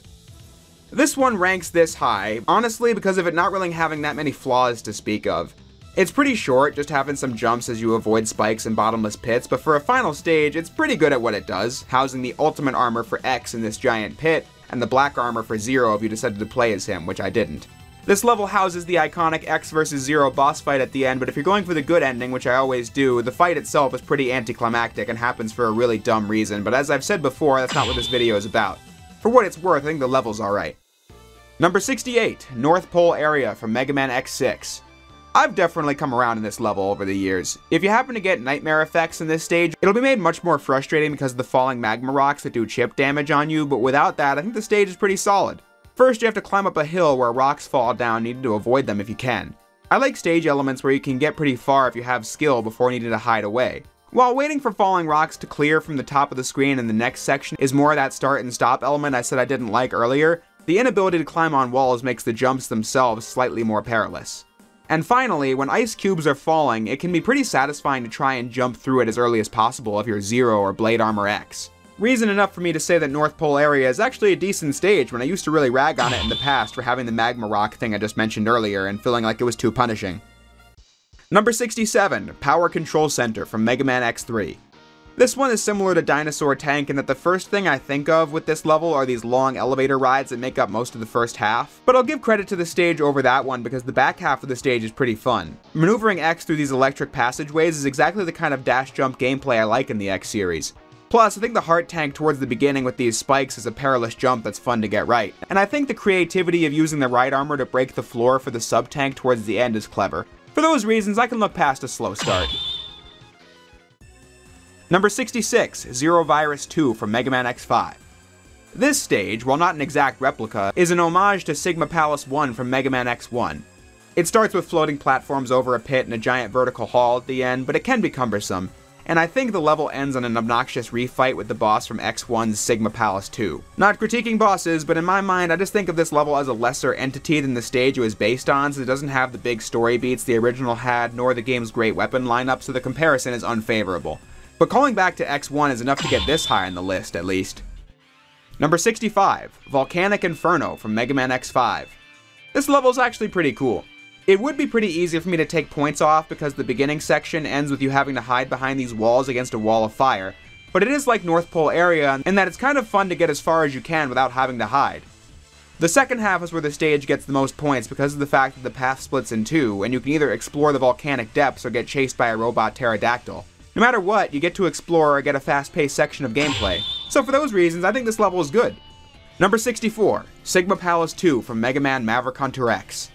This one ranks this high, honestly because of it not really having that many flaws to speak of. It's pretty short, just having some jumps as you avoid spikes and bottomless pits, but for a final stage, it's pretty good at what it does, housing the ultimate armor for X in this giant pit, and the black armor for Zero if you decided to play as him, which I didn't. This level houses the iconic X vs Zero boss fight at the end, but if you're going for the good ending, which I always do, the fight itself is pretty anticlimactic and happens for a really dumb reason, but as I've said before, that's not what this video is about. For what it's worth, I think the level's alright. Number 68, North Pole Area from Mega Man X6. I've definitely come around in this level over the years. If you happen to get nightmare effects in this stage, it'll be made much more frustrating because of the falling magma rocks that do chip damage on you, but without that, I think the stage is pretty solid. First, you have to climb up a hill where rocks fall down, needing to avoid them if you can. I like stage elements where you can get pretty far if you have skill before needing to hide away. While waiting for falling rocks to clear from the top of the screen in the next section is more of that start and stop element I said I didn't like earlier, the inability to climb on walls makes the jumps themselves slightly more perilous. And finally, when ice cubes are falling, it can be pretty satisfying to try and jump through it as early as possible if you're Zero or Blade Armor X. Reason enough for me to say that North Pole Area is actually a decent stage when I used to really rag on it in the past for having the magma rock thing I just mentioned earlier and feeling like it was too punishing. Number 67, Power Control Center from Mega Man X3. This one is similar to Dinosaur Tank in that the first thing I think of with this level are these long elevator rides that make up most of the first half, but I'll give credit to the stage over that one because the back half of the stage is pretty fun. Maneuvering X through these electric passageways is exactly the kind of dash jump gameplay I like in the X series. Plus, I think the heart tank towards the beginning with these spikes is a perilous jump that's fun to get right, and I think the creativity of using the right armor to break the floor for the sub-tank towards the end is clever. For those reasons, I can look past a slow start. Number 66, Zero Virus 2 from Mega Man X5. This stage, while not an exact replica, is an homage to Sigma Palace 1 from Mega Man X1. It starts with floating platforms over a pit and a giant vertical hall at the end, but it can be cumbersome, and I think the level ends on an obnoxious refight with the boss from X1's Sigma Palace 2. Not critiquing bosses, but in my mind, I just think of this level as a lesser entity than the stage it was based on, since it doesn't have the big story beats the original had, nor the game's great weapon lineup, so the comparison is unfavorable. But calling back to X1 is enough to get this high on the list, at least. Number 65, Volcanic Inferno from Mega Man X5. This level is actually pretty cool. It would be pretty easy for me to take points off because the beginning section ends with you having to hide behind these walls against a wall of fire, but it is like North Pole Area in that it's kind of fun to get as far as you can without having to hide. The second half is where the stage gets the most points because of the fact that the path splits in two, and you can either explore the volcanic depths or get chased by a robot pterodactyl. No matter what, you get to explore or get a fast-paced section of gameplay, so for those reasons, I think this level is good. Number 64, Sigma Palace 2 from Mega Man Maverick Hunter X.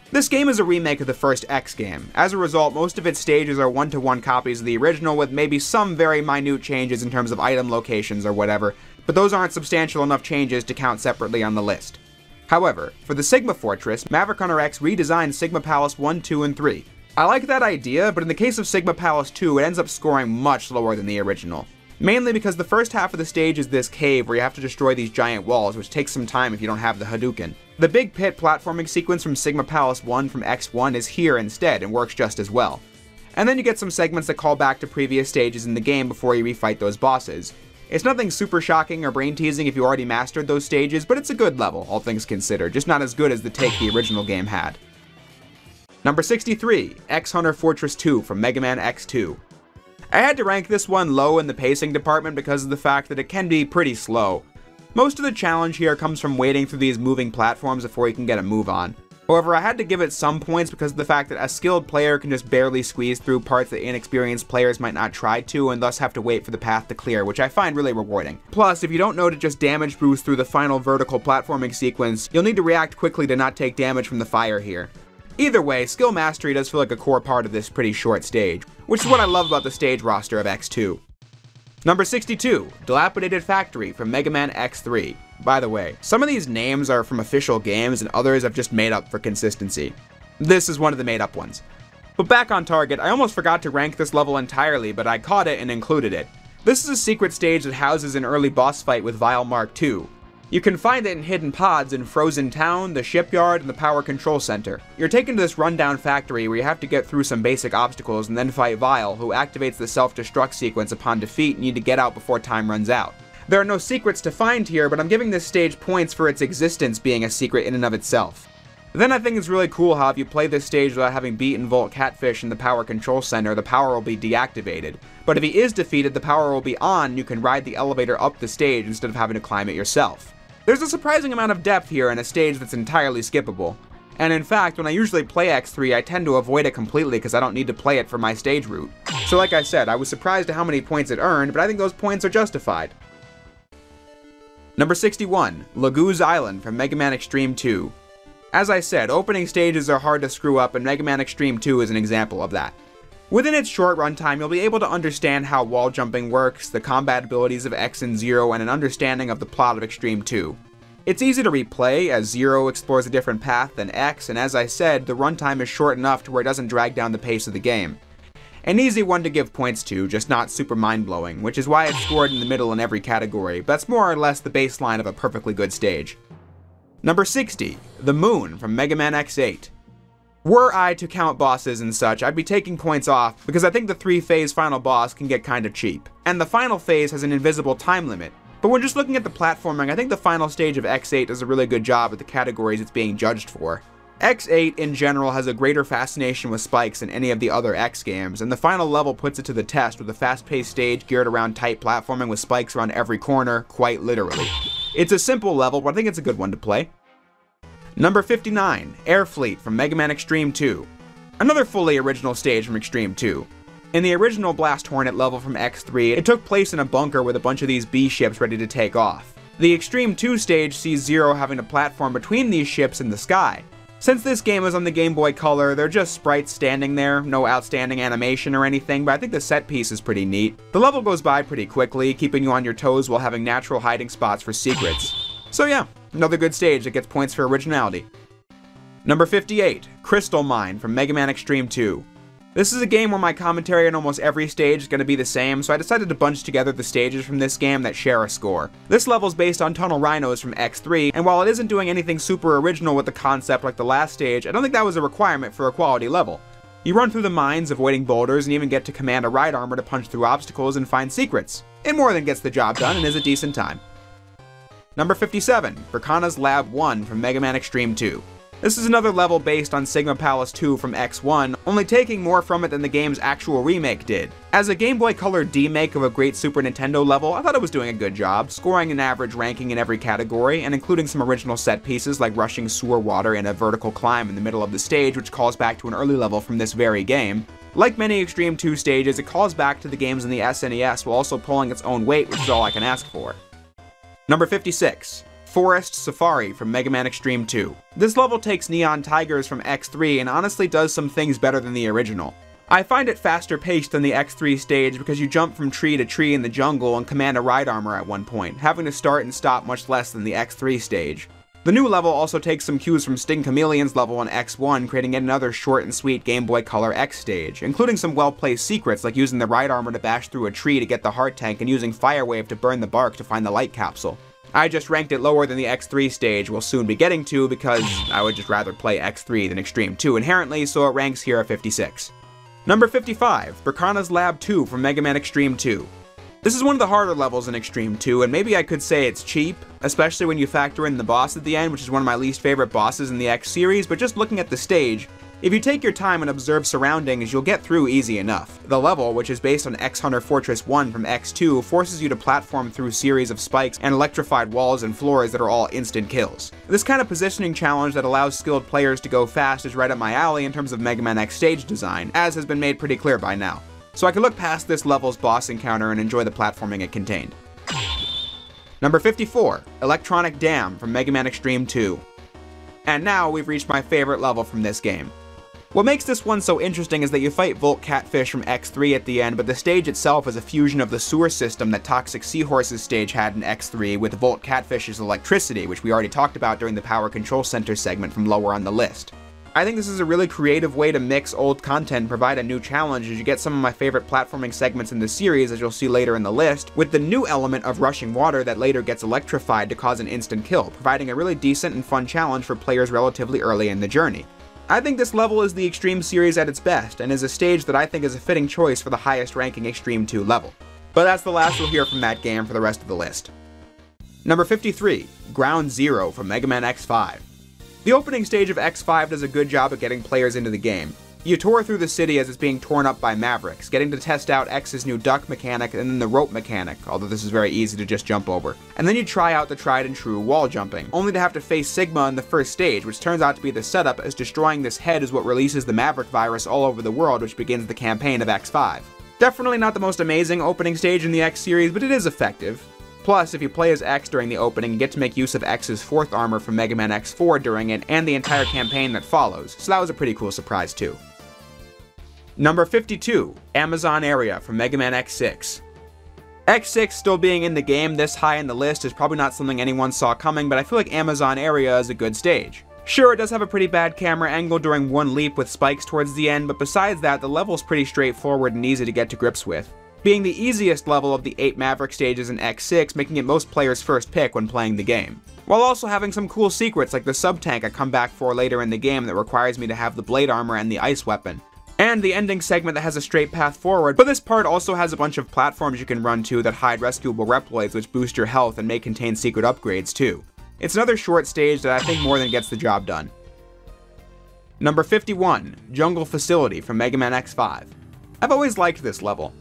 This game is a remake of the first X game. As a result, most of its stages are one-to-one copies of the original with maybe some very minute changes in terms of item locations or whatever, but those aren't substantial enough changes to count separately on the list. However, for the Sigma Fortress, Maverick Hunter X redesigned Sigma Palace 1, 2, and 3. I like that idea, but in the case of Sigma Palace 2, it ends up scoring much lower than the original. Mainly because the first half of the stage is this cave where you have to destroy these giant walls, which takes some time if you don't have the Hadouken. The big pit platforming sequence from Sigma Palace 1 from X1 is here instead and works just as well. And then you get some segments that call back to previous stages in the game before you refight those bosses. It's nothing super shocking or brain-teasing if you already mastered those stages, but it's a good level, all things considered, just not as good as the take the original game had. Number 63, X Hunter Fortress 2 from Mega Man X2. I had to rank this one low in the pacing department because of the fact that it can be pretty slow. Most of the challenge here comes from waiting through these moving platforms before you can get a move on. However, I had to give it some points because of the fact that a skilled player can just barely squeeze through parts that inexperienced players might not try to and thus have to wait for the path to clear, which I find really rewarding. Plus, if you don't know to just damage boost through the final vertical platforming sequence, you'll need to react quickly to not take damage from the fire here. Either way, skill mastery does feel like a core part of this pretty short stage, which is what I love about the stage roster of X2. Number 62, Dilapidated Factory from Mega Man X3. By the way, some of these names are from official games and others I've just made up for consistency. This is one of the made up ones. But back on target, I almost forgot to rank this level entirely, but I caught it and included it. This is a secret stage that houses an early boss fight with Vile Mark II. You can find it in hidden pods in Frozen Town, the shipyard, and the power control center. You're taken to this rundown factory where you have to get through some basic obstacles and then fight Vile, who activates the self-destruct sequence upon defeat and you need to get out before time runs out. There are no secrets to find here, but I'm giving this stage points for its existence being a secret in and of itself. Then I think it's really cool how if you play this stage without having beaten Volt Catfish in the power control center, the power will be deactivated. But if he is defeated, the power will be on and you can ride the elevator up the stage instead of having to climb it yourself. There's a surprising amount of depth here in a stage that's entirely skippable. And in fact, when I usually play X3, I tend to avoid it completely because I don't need to play it for my stage route. So like I said, I was surprised at how many points it earned, but I think those points are justified. Number 61, Lagoo's Island from Mega Man Xtreme 2. As I said, opening stages are hard to screw up and Mega Man Xtreme 2 is an example of that. Within its short runtime, you'll be able to understand how wall jumping works, the combat abilities of X and Zero, and an understanding of the plot of Xtreme 2. It's easy to replay, as Zero explores a different path than X, and as I said, the runtime is short enough to where it doesn't drag down the pace of the game. An easy one to give points to, just not super mind-blowing, which is why it's scored in the middle in every category, but that's more or less the baseline of a perfectly good stage. Number 60, The Moon from Mega Man X8. Were I to count bosses and such, I'd be taking points off because I think the 3-phase final boss can get kinda cheap. And the final phase has an invisible time limit. But when just looking at the platforming, I think the final stage of X8 does a really good job at the categories it's being judged for. X8 in general has a greater fascination with spikes than any of the other X games, and the final level puts it to the test with a fast-paced stage geared around tight platforming with spikes around every corner, quite literally. It's a simple level, but I think it's a good one to play. Number 59, Air Fleet from Mega Man Xtreme 2. Another fully original stage from Xtreme 2. In the original Blast Hornet level from X3, it took place in a bunker with a bunch of these B ships ready to take off. The Xtreme 2 stage sees Zero having to platform between these ships in the sky. Since this game is on the Game Boy Color, they're just sprites standing there, no outstanding animation or anything, but I think the set piece is pretty neat. The level goes by pretty quickly, keeping you on your toes while having natural hiding spots for secrets. So yeah, another good stage that gets points for originality. Number 58, Crystal Mine from Mega Man Xtreme 2. This is a game where my commentary on almost every stage is going to be the same, so I decided to bunch together the stages from this game that share a score. This level is based on Tunnel Rhinos from X3, and while it isn't doing anything super original with the concept like the last stage, I don't think that was a requirement for a quality level. You run through the mines, avoiding boulders, and even get to command a ride armor to punch through obstacles and find secrets. It more than gets the job done and is a decent time. Number 57, Verkana's Lab 1 from Mega Man Xtreme 2. This is another level based on Sigma Palace 2 from X1, only taking more from it than the game's actual remake did. As a Game Boy Color demake of a great Super Nintendo level, I thought it was doing a good job, scoring an average ranking in every category, and including some original set pieces like rushing sewer water and a vertical climb in the middle of the stage, which calls back to an early level from this very game. Like many Xtreme 2 stages, it calls back to the games in the SNES while also pulling its own weight, which is all I can ask for. Number 56. Forest Safari from Mega Man Xtreme 2. This level takes Neon Tigers from X3 and honestly does some things better than the original. I find it faster paced than the X3 stage because you jump from tree to tree in the jungle and command a ride armor at one point, having to start and stop much less than the X3 stage. The new level also takes some cues from Sting Chameleon's level on X1, creating yet another short and sweet Game Boy Color X stage, including some well-placed secrets like using the ride armor to bash through a tree to get the heart tank and using Fire Wave to burn the bark to find the light capsule. I just ranked it lower than the X3 stage we'll soon be getting to because I would just rather play X3 than Xtreme 2 inherently, so it ranks here at 56. Number 55, Verkana's Lab 2 from Mega Man Xtreme 2. This is one of the harder levels in Xtreme 2, and maybe I could say it's cheap, especially when you factor in the boss at the end, which is one of my least favorite bosses in the X series, but just looking at the stage, if you take your time and observe surroundings, you'll get through easy enough. The level, which is based on X Hunter Fortress 1 from X2, forces you to platform through a series of spikes and electrified walls and floors that are all instant kills. This kind of positioning challenge that allows skilled players to go fast is right up my alley in terms of Mega Man X stage design, as has been made pretty clear by now. So I can look past this level's boss encounter and enjoy the platforming it contained. Number 54, Electronic Dam from Mega Man Xtreme 2. And now we've reached my favorite level from this game. What makes this one so interesting is that you fight Volt Catfish from X3 at the end, but the stage itself is a fusion of the sewer system that Toxic Seahorse's stage had in X3 with Volt Catfish's electricity, which we already talked about during the Power Control Center segment from lower on the list. I think this is a really creative way to mix old content and provide a new challenge, as you get some of my favorite platforming segments in the series, as you'll see later in the list, with the new element of rushing water that later gets electrified to cause an instant kill, providing a really decent and fun challenge for players relatively early in the journey. I think this level is the Xtreme series at its best, and is a stage that I think is a fitting choice for the highest ranking Xtreme 2 level. But that's the last we'll hear from that game for the rest of the list. Number 53, Ground Zero from Mega Man X5. The opening stage of X5 does a good job at getting players into the game. You tour through the city as it's being torn up by Mavericks, getting to test out X's new duck mechanic and then the rope mechanic, although this is very easy to just jump over. And then you try out the tried and true wall jumping, only to have to face Sigma in the first stage, which turns out to be the setup, as destroying this head is what releases the Maverick virus all over the world, which begins the campaign of X5. Definitely not the most amazing opening stage in the X series, but it is effective. Plus, if you play as X during the opening, you get to make use of X's 4th armor from Mega Man X4 during it, and the entire campaign that follows, so that was a pretty cool surprise too. Number 52, Amazon Area from Mega Man X6. X6 still being in the game this high in the list is probably not something anyone saw coming, but I feel like Amazon Area is a good stage. Sure, it does have a pretty bad camera angle during one leap with spikes towards the end, but besides that, the level's pretty straightforward and easy to get to grips with, being the easiest level of the 8 Maverick stages in X6, making it most players' first pick when playing the game. While also having some cool secrets like the sub-tank I come back for later in the game that requires me to have the blade armor and the ice weapon. And the ending segment that has a straight path forward, but this part also has a bunch of platforms you can run to that hide rescuable Reploids which boost your health and may contain secret upgrades too. It's another short stage that I think more than gets the job done. Number 51, Jungle Facility from Mega Man X5. I've always liked this level.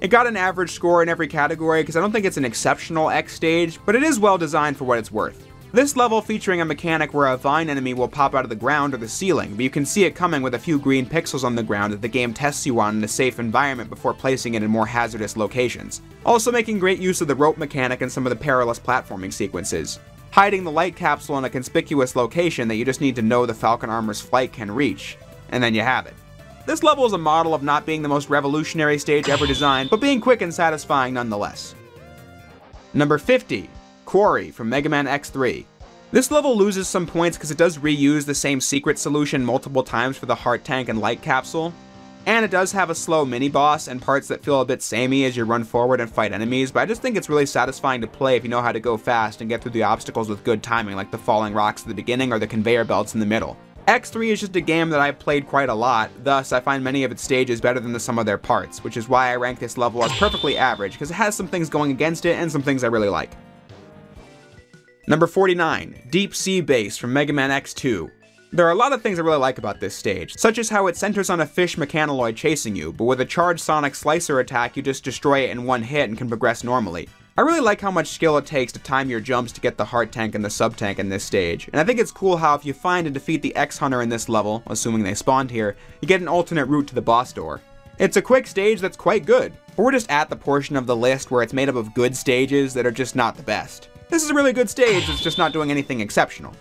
It got an average score in every category because I don't think it's an exceptional X stage, but it is well designed for what it's worth. This level featuring a mechanic where a vine enemy will pop out of the ground or the ceiling, but you can see it coming with a few green pixels on the ground that the game tests you on in a safe environment before placing it in more hazardous locations. Also making great use of the rope mechanic in some of the perilous platforming sequences. Hiding the light capsule in a conspicuous location that you just need to know the Falcon Armor's flight can reach, and then you have it. This level is a model of not being the most revolutionary stage ever designed, but being quick and satisfying nonetheless. Number 50, Quarry from Mega Man X3. This level loses some points because it does reuse the same secret solution multiple times for the heart tank and light capsule, and it does have a slow mini-boss and parts that feel a bit samey as you run forward and fight enemies, but I just think it's really satisfying to play if you know how to go fast and get through the obstacles with good timing, like the falling rocks at the beginning or the conveyor belts in the middle. X3 is just a game that I've played quite a lot, thus I find many of its stages better than the sum of their parts, which is why I rank this level as perfectly average, because it has some things going against it and some things I really like. Number 49, Deep Sea Base from Mega Man X2. There are a lot of things I really like about this stage, such as how it centers on a fish mechanaloid chasing you, but with a charged sonic slicer attack you just destroy it in one hit and can progress normally. I really like how much skill it takes to time your jumps to get the heart tank and the sub tank in this stage, and I think it's cool how if you find and defeat the X-Hunter in this level, assuming they spawned here, you get an alternate route to the boss door. It's a quick stage that's quite good, but we're just at the portion of the list where it's made up of good stages that are just not the best. This is a really good stage that's just not doing anything exceptional.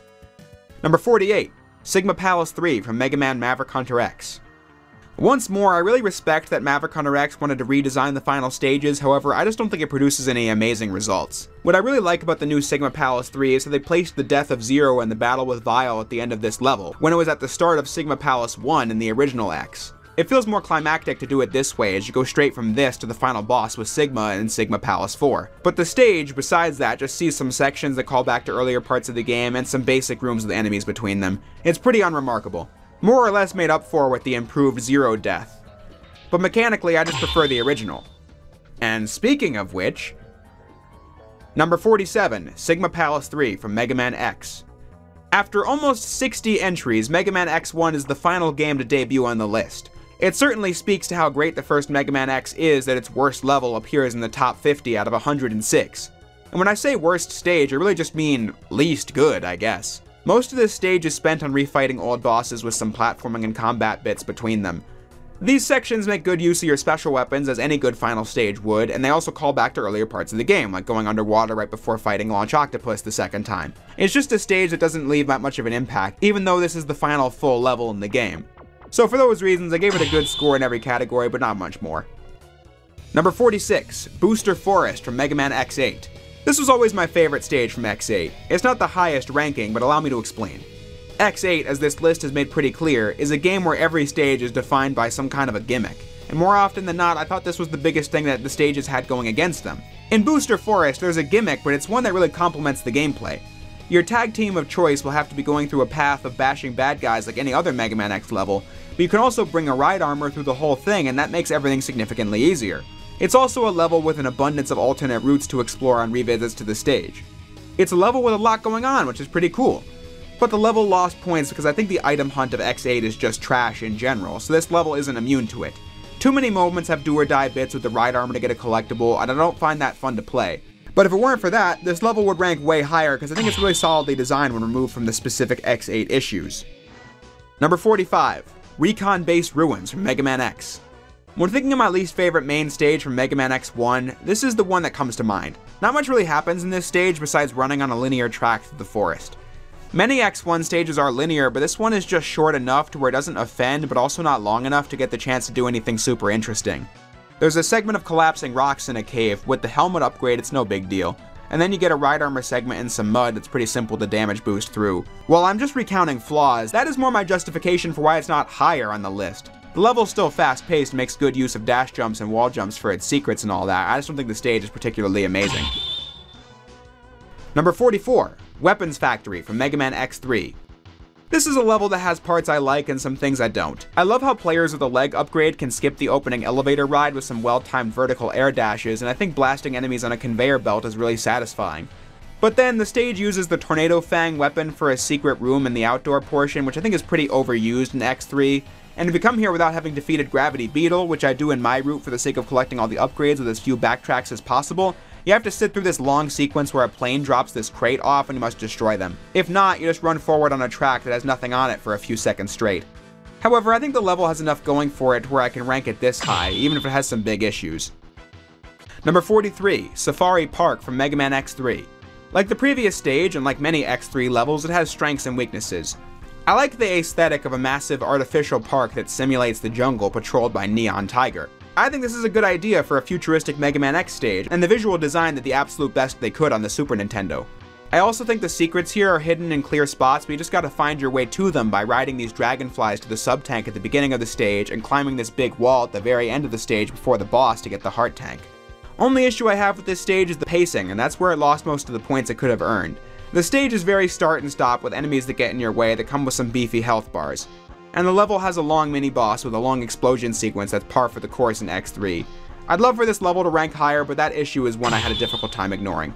Number 48, Sigma Palace 3 from Mega Man Maverick Hunter X. Once more, I really respect that Maverick Hunter X wanted to redesign the final stages, however, I just don't think it produces any amazing results. What I really like about the new Sigma Palace 3 is that they placed the death of Zero and the battle with Vile at the end of this level, when it was at the start of Sigma Palace 1 in the original X. It feels more climactic to do it this way, as you go straight from this to the final boss with Sigma in Sigma Palace 4. But the stage, besides that, just sees some sections that call back to earlier parts of the game and some basic rooms with enemies between them. It's pretty unremarkable. More or less made up for with the improved Zero death. But mechanically, I just prefer the original. And speaking of which, number 47, Sigma Palace 3 from Mega Man X. After almost 60 entries, Mega Man X1 is the final game to debut on the list. It certainly speaks to how great the first Mega Man X is that its worst level appears in the top 50 out of 106. And when I say worst stage, I really just mean least good, I guess. Most of this stage is spent on refighting old bosses with some platforming and combat bits between them. These sections make good use of your special weapons as any good final stage would, and they also call back to earlier parts of the game, like going underwater right before fighting Launch Octopus the second time. It's just a stage that doesn't leave that much of an impact, even though this is the final full level in the game. So for those reasons, I gave it a good score in every category, but not much more. Number 46, Booster Forest from Mega Man X8. This was always my favorite stage from X8. It's not the highest ranking, but allow me to explain. X8, as this list has made pretty clear, is a game where every stage is defined by some kind of a gimmick. And more often than not, I thought this was the biggest thing that the stages had going against them. In Booster Forest, there's a gimmick, but it's one that really complements the gameplay. Your tag team of choice will have to be going through a path of bashing bad guys like any other Mega Man X level, but you can also bring a ride armor through the whole thing, and that makes everything significantly easier. It's also a level with an abundance of alternate routes to explore on revisits to the stage. It's a level with a lot going on, which is pretty cool. But the level lost points because I think the item hunt of X8 is just trash in general, so this level isn't immune to it. Too many moments have do or die bits with the ride armor to get a collectible, and I don't find that fun to play. But if it weren't for that, this level would rank way higher because I think it's really solidly designed when removed from the specific X8 issues. Number 45, Recon Base Ruins from Mega Man X. When thinking of my least favorite main stage from Mega Man X1, this is the one that comes to mind. Not much really happens in this stage besides running on a linear track through the forest. Many X1 stages are linear, but this one is just short enough to where it doesn't offend, but also not long enough to get the chance to do anything super interesting. There's a segment of collapsing rocks in a cave. With the helmet upgrade, it's no big deal. And then you get a ride armor segment in some mud that's pretty simple to damage boost through. While I'm just recounting flaws, that is more my justification for why it's not higher on the list. The level's still fast-paced and makes good use of dash jumps and wall jumps for its secrets and all that. I just don't think the stage is particularly amazing. Number 44, Weapons Factory from Mega Man X3. This is a level that has parts I like and some things I don't. I love how players with a leg upgrade can skip the opening elevator ride with some well-timed vertical air dashes, and I think blasting enemies on a conveyor belt is really satisfying. But then the stage uses the Tornado Fang weapon for a secret room in the outdoor portion, which I think is pretty overused in X3, and if you come here without having defeated Gravity Beetle, which I do in my route for the sake of collecting all the upgrades with as few backtracks as possible, you have to sit through this long sequence where a plane drops this crate off and you must destroy them. If not, you just run forward on a track that has nothing on it for a few seconds straight. However, I think the level has enough going for it to where I can rank it this high, even if it has some big issues. Number 43, Safari Park from Mega Man X3. Like the previous stage, and like many X3 levels, it has strengths and weaknesses. I like the aesthetic of a massive artificial park that simulates the jungle patrolled by Neon Tiger. I think this is a good idea for a futuristic Mega Man X stage, and the visual design did the absolute best they could on the Super Nintendo. I also think the secrets here are hidden in clear spots, but you just gotta find your way to them by riding these dragonflies to the sub-tank at the beginning of the stage and climbing this big wall at the very end of the stage before the boss to get the heart tank. Only issue I have with this stage is the pacing, and that's where it lost most of the points it could have earned. The stage is very start and stop with enemies that get in your way that come with some beefy health bars. And the level has a long mini-boss with a long explosion sequence that's par for the course in X3. I'd love for this level to rank higher, but that issue is one I had a difficult time ignoring.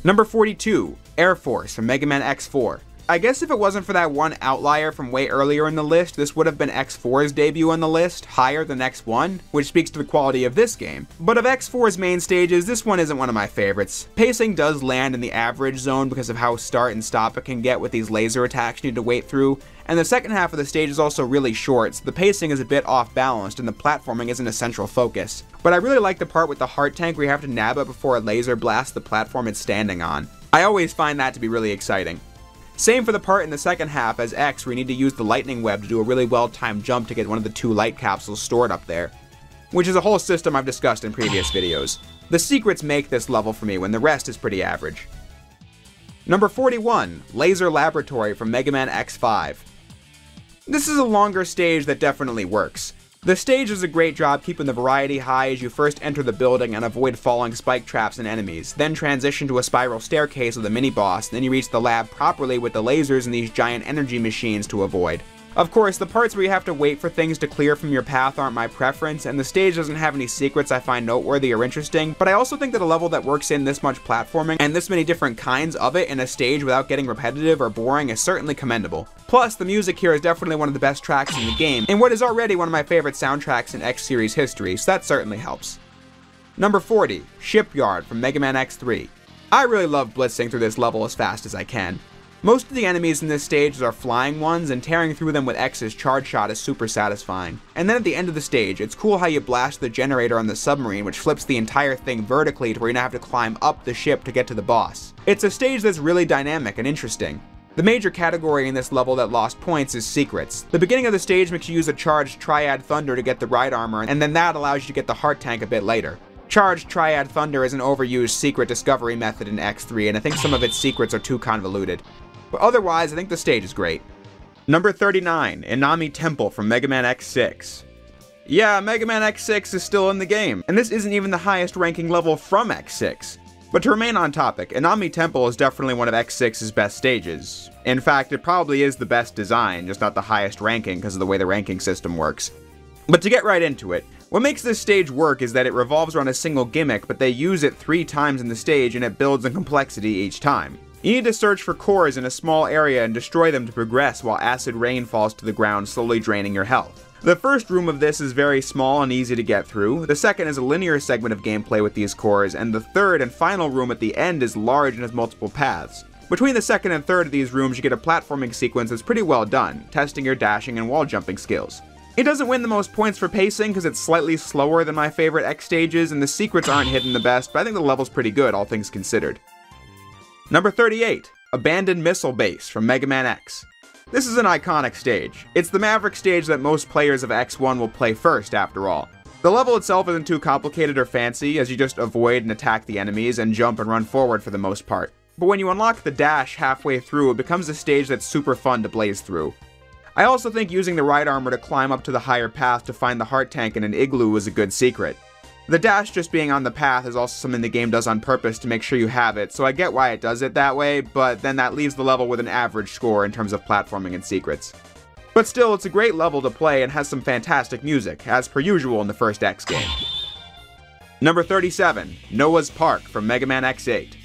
Number 42, Air Force from Mega Man X4. I guess if it wasn't for that one outlier from way earlier in the list, this would have been X4's debut on the list, higher than X1, which speaks to the quality of this game. But of X4's main stages, this one isn't one of my favorites. Pacing does land in the average zone because of how start and stop it can get with these laser attacks you need to wait through, and the second half of the stage is also really short, so the pacing is a bit off balanced and the platforming isn't a central focus. But I really like the part with the heart tank where you have to nab it before a laser blasts the platform it's standing on. I always find that to be really exciting. Same for the part in the second half as X where you need to use the lightning web to do a really well-timed jump to get one of the 2 light capsules stored up there, which is a whole system I've discussed in previous videos. The secrets make this level for me when the rest is pretty average. Number 41, Laser Laboratory from Mega Man X5. This is a longer stage that definitely works. The stage does a great job keeping the variety high as you first enter the building and avoid falling spike traps and enemies, then transition to a spiral staircase with a mini-boss, then you reach the lab properly with the lasers and these giant energy machines to avoid. Of course, the parts where you have to wait for things to clear from your path aren't my preference, and the stage doesn't have any secrets I find noteworthy or interesting, but I also think that a level that works in this much platforming and this many different kinds of it in a stage without getting repetitive or boring is certainly commendable. Plus, the music here is definitely one of the best tracks in the game, and what is already one of my favorite soundtracks in X series history, so that certainly helps. Number 40, Shipyard from Mega Man X3. I really love blitzing through this level as fast as I can. Most of the enemies in this stage are flying ones, and tearing through them with X's charge shot is super satisfying. And then at the end of the stage, it's cool how you blast the generator on the submarine, which flips the entire thing vertically to where you now have to climb up the ship to get to the boss. It's a stage that's really dynamic and interesting. The major category in this level that lost points is secrets. The beginning of the stage makes you use a charged Triad Thunder to get the ride armor, and then that allows you to get the heart tank a bit later. Charged Triad Thunder is an overused secret discovery method in X3, and I think some of its secrets are too convoluted. But otherwise, I think the stage is great. Number 39, Inami Temple from Mega Man X6. Yeah, Mega Man X6 is still in the game, and this isn't even the highest ranking level from X6. But to remain on topic, Inami Temple is definitely one of X6's best stages. In fact, it probably is the best design, just not the highest ranking because of the way the ranking system works. But to get right into it, what makes this stage work is that it revolves around a single gimmick, but they use it 3 times in the stage and it builds in complexity each time. You need to search for cores in a small area and destroy them to progress while acid rain falls to the ground, slowly draining your health. The first room of this is very small and easy to get through, the second is a linear segment of gameplay with these cores, and the third and final room at the end is large and has multiple paths. Between the second and third of these rooms you get a platforming sequence that's pretty well done, testing your dashing and wall jumping skills. It doesn't win the most points for pacing because it's slightly slower than my favorite X stages and the secrets aren't hidden the best, but I think the level's pretty good all things considered. Number 38, Abandoned Missile Base from Mega Man X. This is an iconic stage. It's the Maverick stage that most players of X1 will play first, after all. The level itself isn't too complicated or fancy, as you just avoid and attack the enemies and jump and run forward for the most part. But when you unlock the dash halfway through, it becomes a stage that's super fun to blaze through. I also think using the right armor to climb up to the higher path to find the heart tank in an igloo is a good secret. The dash just being on the path is also something the game does on purpose to make sure you have it, so I get why it does it that way, but then that leaves the level with an average score in terms of platforming and secrets. But still, it's a great level to play and has some fantastic music, as per usual in the first X game. Number 37, Noah's Park from Mega Man X8.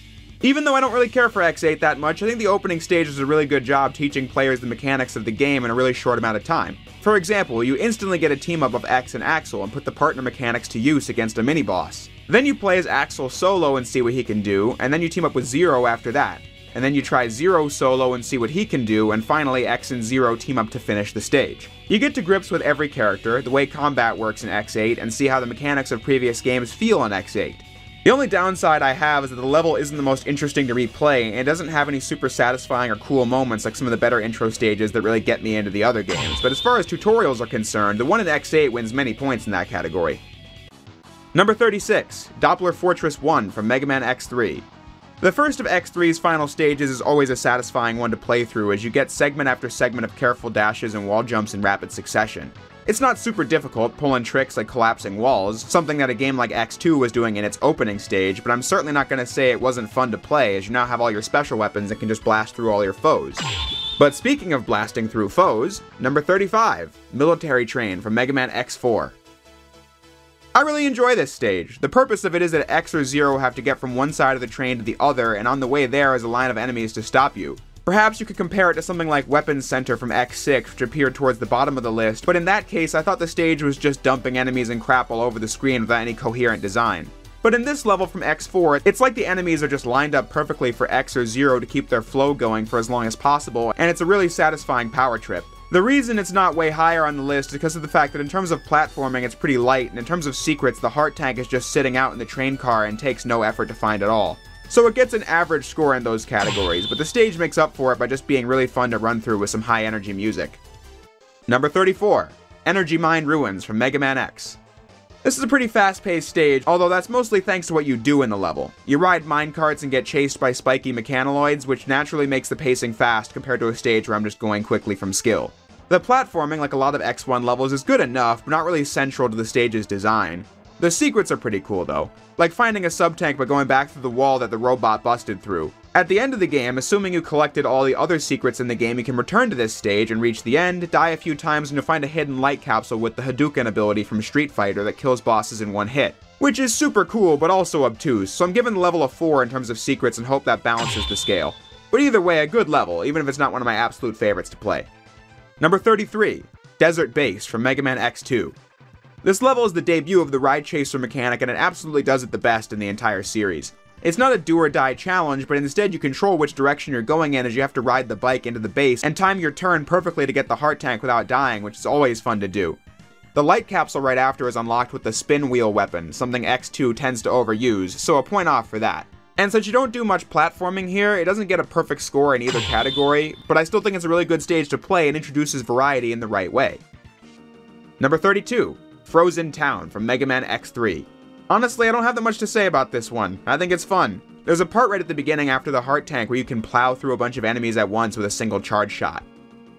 Even though I don't really care for X8 that much, I think the opening stage does a really good job teaching players the mechanics of the game in a really short amount of time. For example, you instantly get a team-up of X and Axel and put the partner mechanics to use against a mini-boss. Then you play as Axel solo and see what he can do, and then you team up with Zero after that. And then you try Zero solo and see what he can do, and finally X and Zero team up to finish the stage. You get to grips with every character, the way combat works in X8, and see how the mechanics of previous games feel in X8. The only downside I have is that the level isn't the most interesting to replay, and it doesn't have any super satisfying or cool moments like some of the better intro stages that really get me into the other games, but as far as tutorials are concerned, the one in X8 wins many points in that category. Number 36, Doppler Fortress 1 from Mega Man X3. The first of X3's final stages is always a satisfying one to play through as you get segment after segment of careful dashes and wall jumps in rapid succession. It's not super difficult, pulling tricks like collapsing walls, something that a game like X2 was doing in its opening stage, but I'm certainly not going to say it wasn't fun to play as you now have all your special weapons and can just blast through all your foes. But speaking of blasting through foes, number 35, Military Train from Mega Man X4. I really enjoy this stage. The purpose of it is that X or Zero have to get from one side of the train to the other, and on the way there is a line of enemies to stop you. Perhaps you could compare it to something like Weapons Center from X6, which appeared towards the bottom of the list, but in that case I thought the stage was just dumping enemies and crap all over the screen without any coherent design. But in this level from X4, it's like the enemies are just lined up perfectly for X or Zero to keep their flow going for as long as possible, and it's a really satisfying power trip. The reason it's not way higher on the list is because of the fact that in terms of platforming it's pretty light, and in terms of secrets the heart tank is just sitting out in the train car and takes no effort to find at all. So it gets an average score in those categories, but the stage makes up for it by just being really fun to run through with some high energy music. Number 34, Energy Mine Ruins from Mega Man X. This is a pretty fast-paced stage, although that's mostly thanks to what you do in the level. You ride minecarts and get chased by spiky mechanoids, which naturally makes the pacing fast compared to a stage where I'm just going quickly from skill. The platforming, like a lot of X1 levels, is good enough, but not really central to the stage's design. The secrets are pretty cool though, like finding a sub-tank by going back through the wall that the robot busted through. At the end of the game, assuming you collected all the other secrets in the game, you can return to this stage and reach the end, die a few times, and you'll find a hidden light capsule with the Hadouken ability from Street Fighter that kills bosses in one hit. Which is super cool, but also obtuse, so I'm giving the level a 4 in terms of secrets and hope that balances the scale. But either way, a good level, even if it's not one of my absolute favorites to play. Number 33, Desert Base from Mega Man X2. This level is the debut of the Ride Chaser mechanic and it absolutely does it the best in the entire series. It's not a do or die challenge, but instead you control which direction you're going in as you have to ride the bike into the base and time your turn perfectly to get the heart tank without dying, which is always fun to do. The light capsule right after is unlocked with the spin wheel weapon, something X2 tends to overuse, so a point off for that. And since you don't do much platforming here, it doesn't get a perfect score in either category, but I still think it's a really good stage to play and introduces variety in the right way. Number 32, Frozen Town from Mega Man X3. Honestly, I don't have that much to say about this one. I think it's fun. There's a part right at the beginning after the heart tank where you can plow through a bunch of enemies at once with a single charge shot.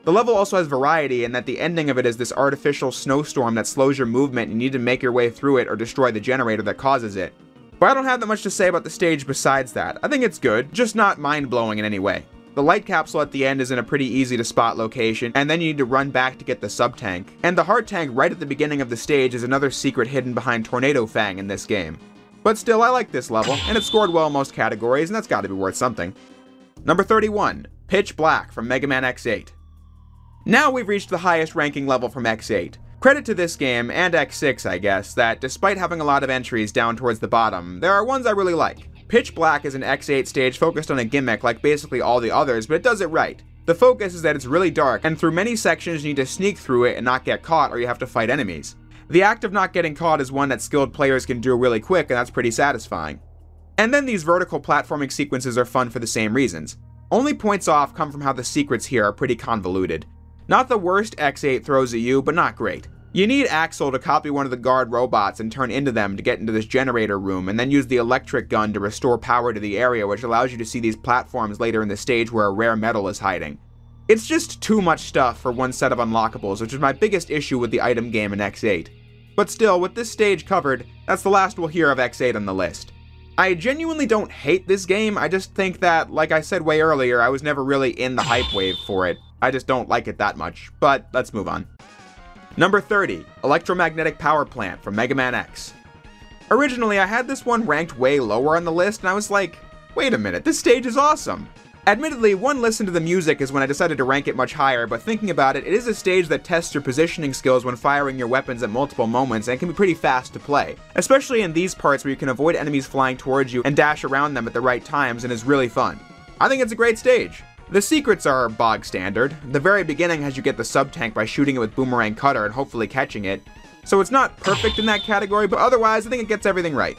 The level also has variety in that the ending of it is this artificial snowstorm that slows your movement and you need to make your way through it or destroy the generator that causes it. But I don't have that much to say about the stage besides that. I think it's good, just not mind-blowing in any way. The light capsule at the end is in a pretty easy to spot location, and then you need to run back to get the sub-tank. And the heart tank right at the beginning of the stage is another secret hidden behind Tornado Fang in this game. But still, I like this level, and it scored well in most categories, and that's gotta be worth something. Number 31, Pitch Black from Mega Man X8. Now we've reached the highest ranking level from X8. Credit to this game, and X6 I guess, that despite having a lot of entries down towards the bottom, there are ones I really like. Pitch Black is an X8 stage focused on a gimmick like basically all the others, but it does it right. The focus is that it's really dark, and through many sections you need to sneak through it and not get caught or you have to fight enemies. The act of not getting caught is one that skilled players can do really quick, and that's pretty satisfying. And then these vertical platforming sequences are fun for the same reasons. Only points off come from how the secrets here are pretty convoluted. Not the worst X8 throws at you, but not great. You need Axel to copy one of the guard robots and turn into them to get into this generator room, and then use the electric gun to restore power to the area, which allows you to see these platforms later in the stage where a rare metal is hiding. It's just too much stuff for one set of unlockables, which is my biggest issue with the item game in X8. But still, with this stage covered, that's the last we'll hear of X8 on the list. I genuinely don't hate this game, I just think that, like I said way earlier, I was never really in the hype wave for it. I just don't like it that much, but let's move on. Number 30, Electromagnetic Power Plant from Mega Man X. Originally, I had this one ranked way lower on the list, and I was like, wait a minute, this stage is awesome. Admittedly, one listen to the music is when I decided to rank it much higher, but thinking about it, it is a stage that tests your positioning skills when firing your weapons at multiple moments and can be pretty fast to play. Especially in these parts where you can avoid enemies flying towards you and dash around them at the right times, and is really fun. I think it's a great stage. The secrets are bog standard. The very beginning has you get the sub-tank by shooting it with Boomerang Cutter and hopefully catching it. So it's not perfect in that category, but otherwise I think it gets everything right.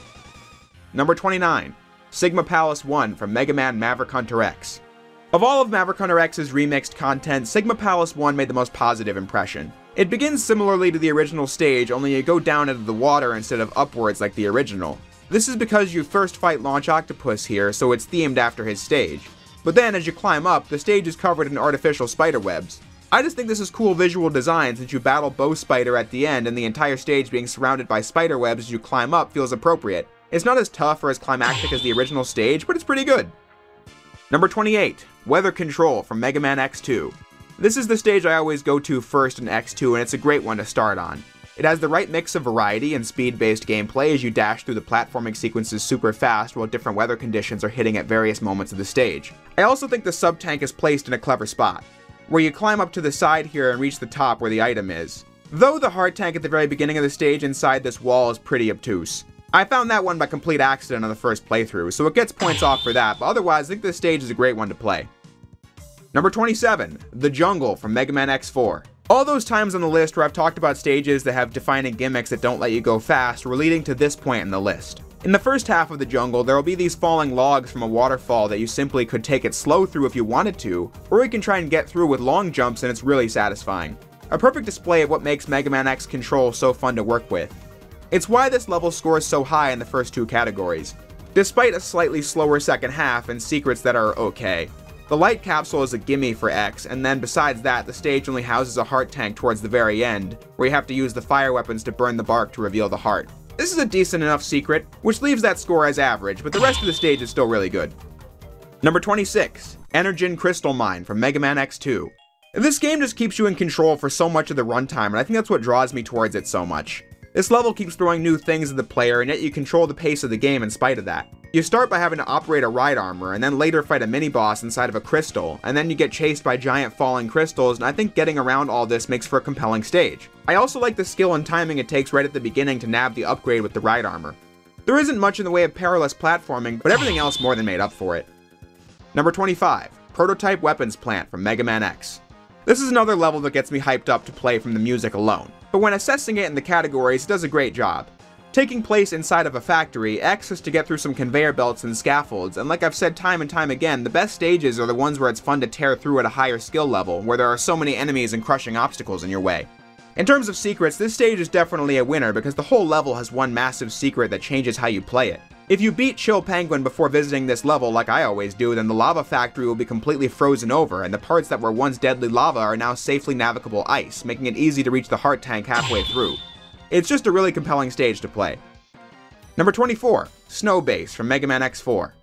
Number 29, Sigma Palace 1 from Mega Man Maverick Hunter X. Of all of Maverick Hunter X's remixed content, Sigma Palace 1 made the most positive impression. It begins similarly to the original stage, only you go down into the water instead of upwards like the original. This is because you first fight Launch Octopus here, so it's themed after his stage. But then, as you climb up, the stage is covered in artificial spider webs. I just think this is cool visual design since you battle Bow Spider at the end and the entire stage being surrounded by spider webs as you climb up feels appropriate. It's not as tough or as climactic as the original stage, but it's pretty good. Number 28, Weather Control from Mega Man X2. This is the stage I always go to first in X2, and it's a great one to start on. It has the right mix of variety and speed-based gameplay as you dash through the platforming sequences super fast while different weather conditions are hitting at various moments of the stage. I also think the sub-tank is placed in a clever spot, where you climb up to the side here and reach the top where the item is. Though the heart tank at the very beginning of the stage inside this wall is pretty obtuse. I found that one by complete accident on the first playthrough, so it gets points off for that, but otherwise I think this stage is a great one to play. Number 27, The Jungle from Mega Man X4. All those times on the list where I've talked about stages that have defining gimmicks that don't let you go fast were leading to this point in the list. In the first half of the jungle, there will be these falling logs from a waterfall that you simply could take it slow through if you wanted to, or you can try and get through with long jumps and it's really satisfying. A perfect display of what makes Mega Man X Control so fun to work with. It's why this level scores so high in the first two categories, despite a slightly slower second half and secrets that are okay. The light capsule is a gimme for X, and then besides that, the stage only houses a heart tank towards the very end, where you have to use the fire weapons to burn the bark to reveal the heart. This is a decent enough secret, which leaves that score as average, but the rest of the stage is still really good. Number 26, Energen Crystal Mine from Mega Man X2. This game just keeps you in control for so much of the runtime, and I think that's what draws me towards it so much. This level keeps throwing new things at the player, and yet you control the pace of the game in spite of that. You start by having to operate a ride armor, and then later fight a mini-boss inside of a crystal, and then you get chased by giant falling crystals, and I think getting around all this makes for a compelling stage. I also like the skill and timing it takes right at the beginning to nab the upgrade with the ride armor. There isn't much in the way of perilous platforming, but everything else more than made up for it. Number 25, Prototype Weapons Plant from Mega Man X. This is another level that gets me hyped up to play from the music alone, but when assessing it in the categories, it does a great job. Taking place inside of a factory, X is to get through some conveyor belts and scaffolds, and like I've said time and time again, the best stages are the ones where it's fun to tear through at a higher skill level, where there are so many enemies and crushing obstacles in your way. In terms of secrets, this stage is definitely a winner because the whole level has one massive secret that changes how you play it. If you beat Chill Penguin before visiting this level like I always do, then the lava factory will be completely frozen over, and the parts that were once deadly lava are now safely navigable ice, making it easy to reach the heart tank halfway through. It's just a really compelling stage to play. Number 24, Snow Base from Mega Man X4.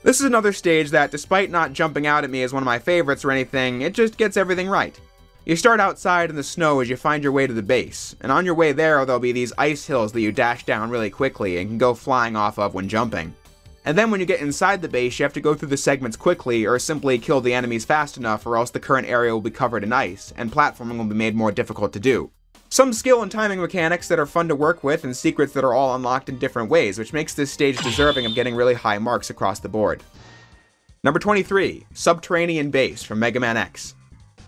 This is another stage that, despite not jumping out at me as one of my favorites or anything, it just gets everything right. You start outside in the snow as you find your way to the base, and on your way there'll be these ice hills that you dash down really quickly and can go flying off of when jumping. And then when you get inside the base, you have to go through the segments quickly or simply kill the enemies fast enough, or else the current area will be covered in ice, and platforming will be made more difficult to do. Some skill and timing mechanics that are fun to work with, and secrets that are all unlocked in different ways, which makes this stage deserving of getting really high marks across the board. Number 23, Subterranean Base from Mega Man X.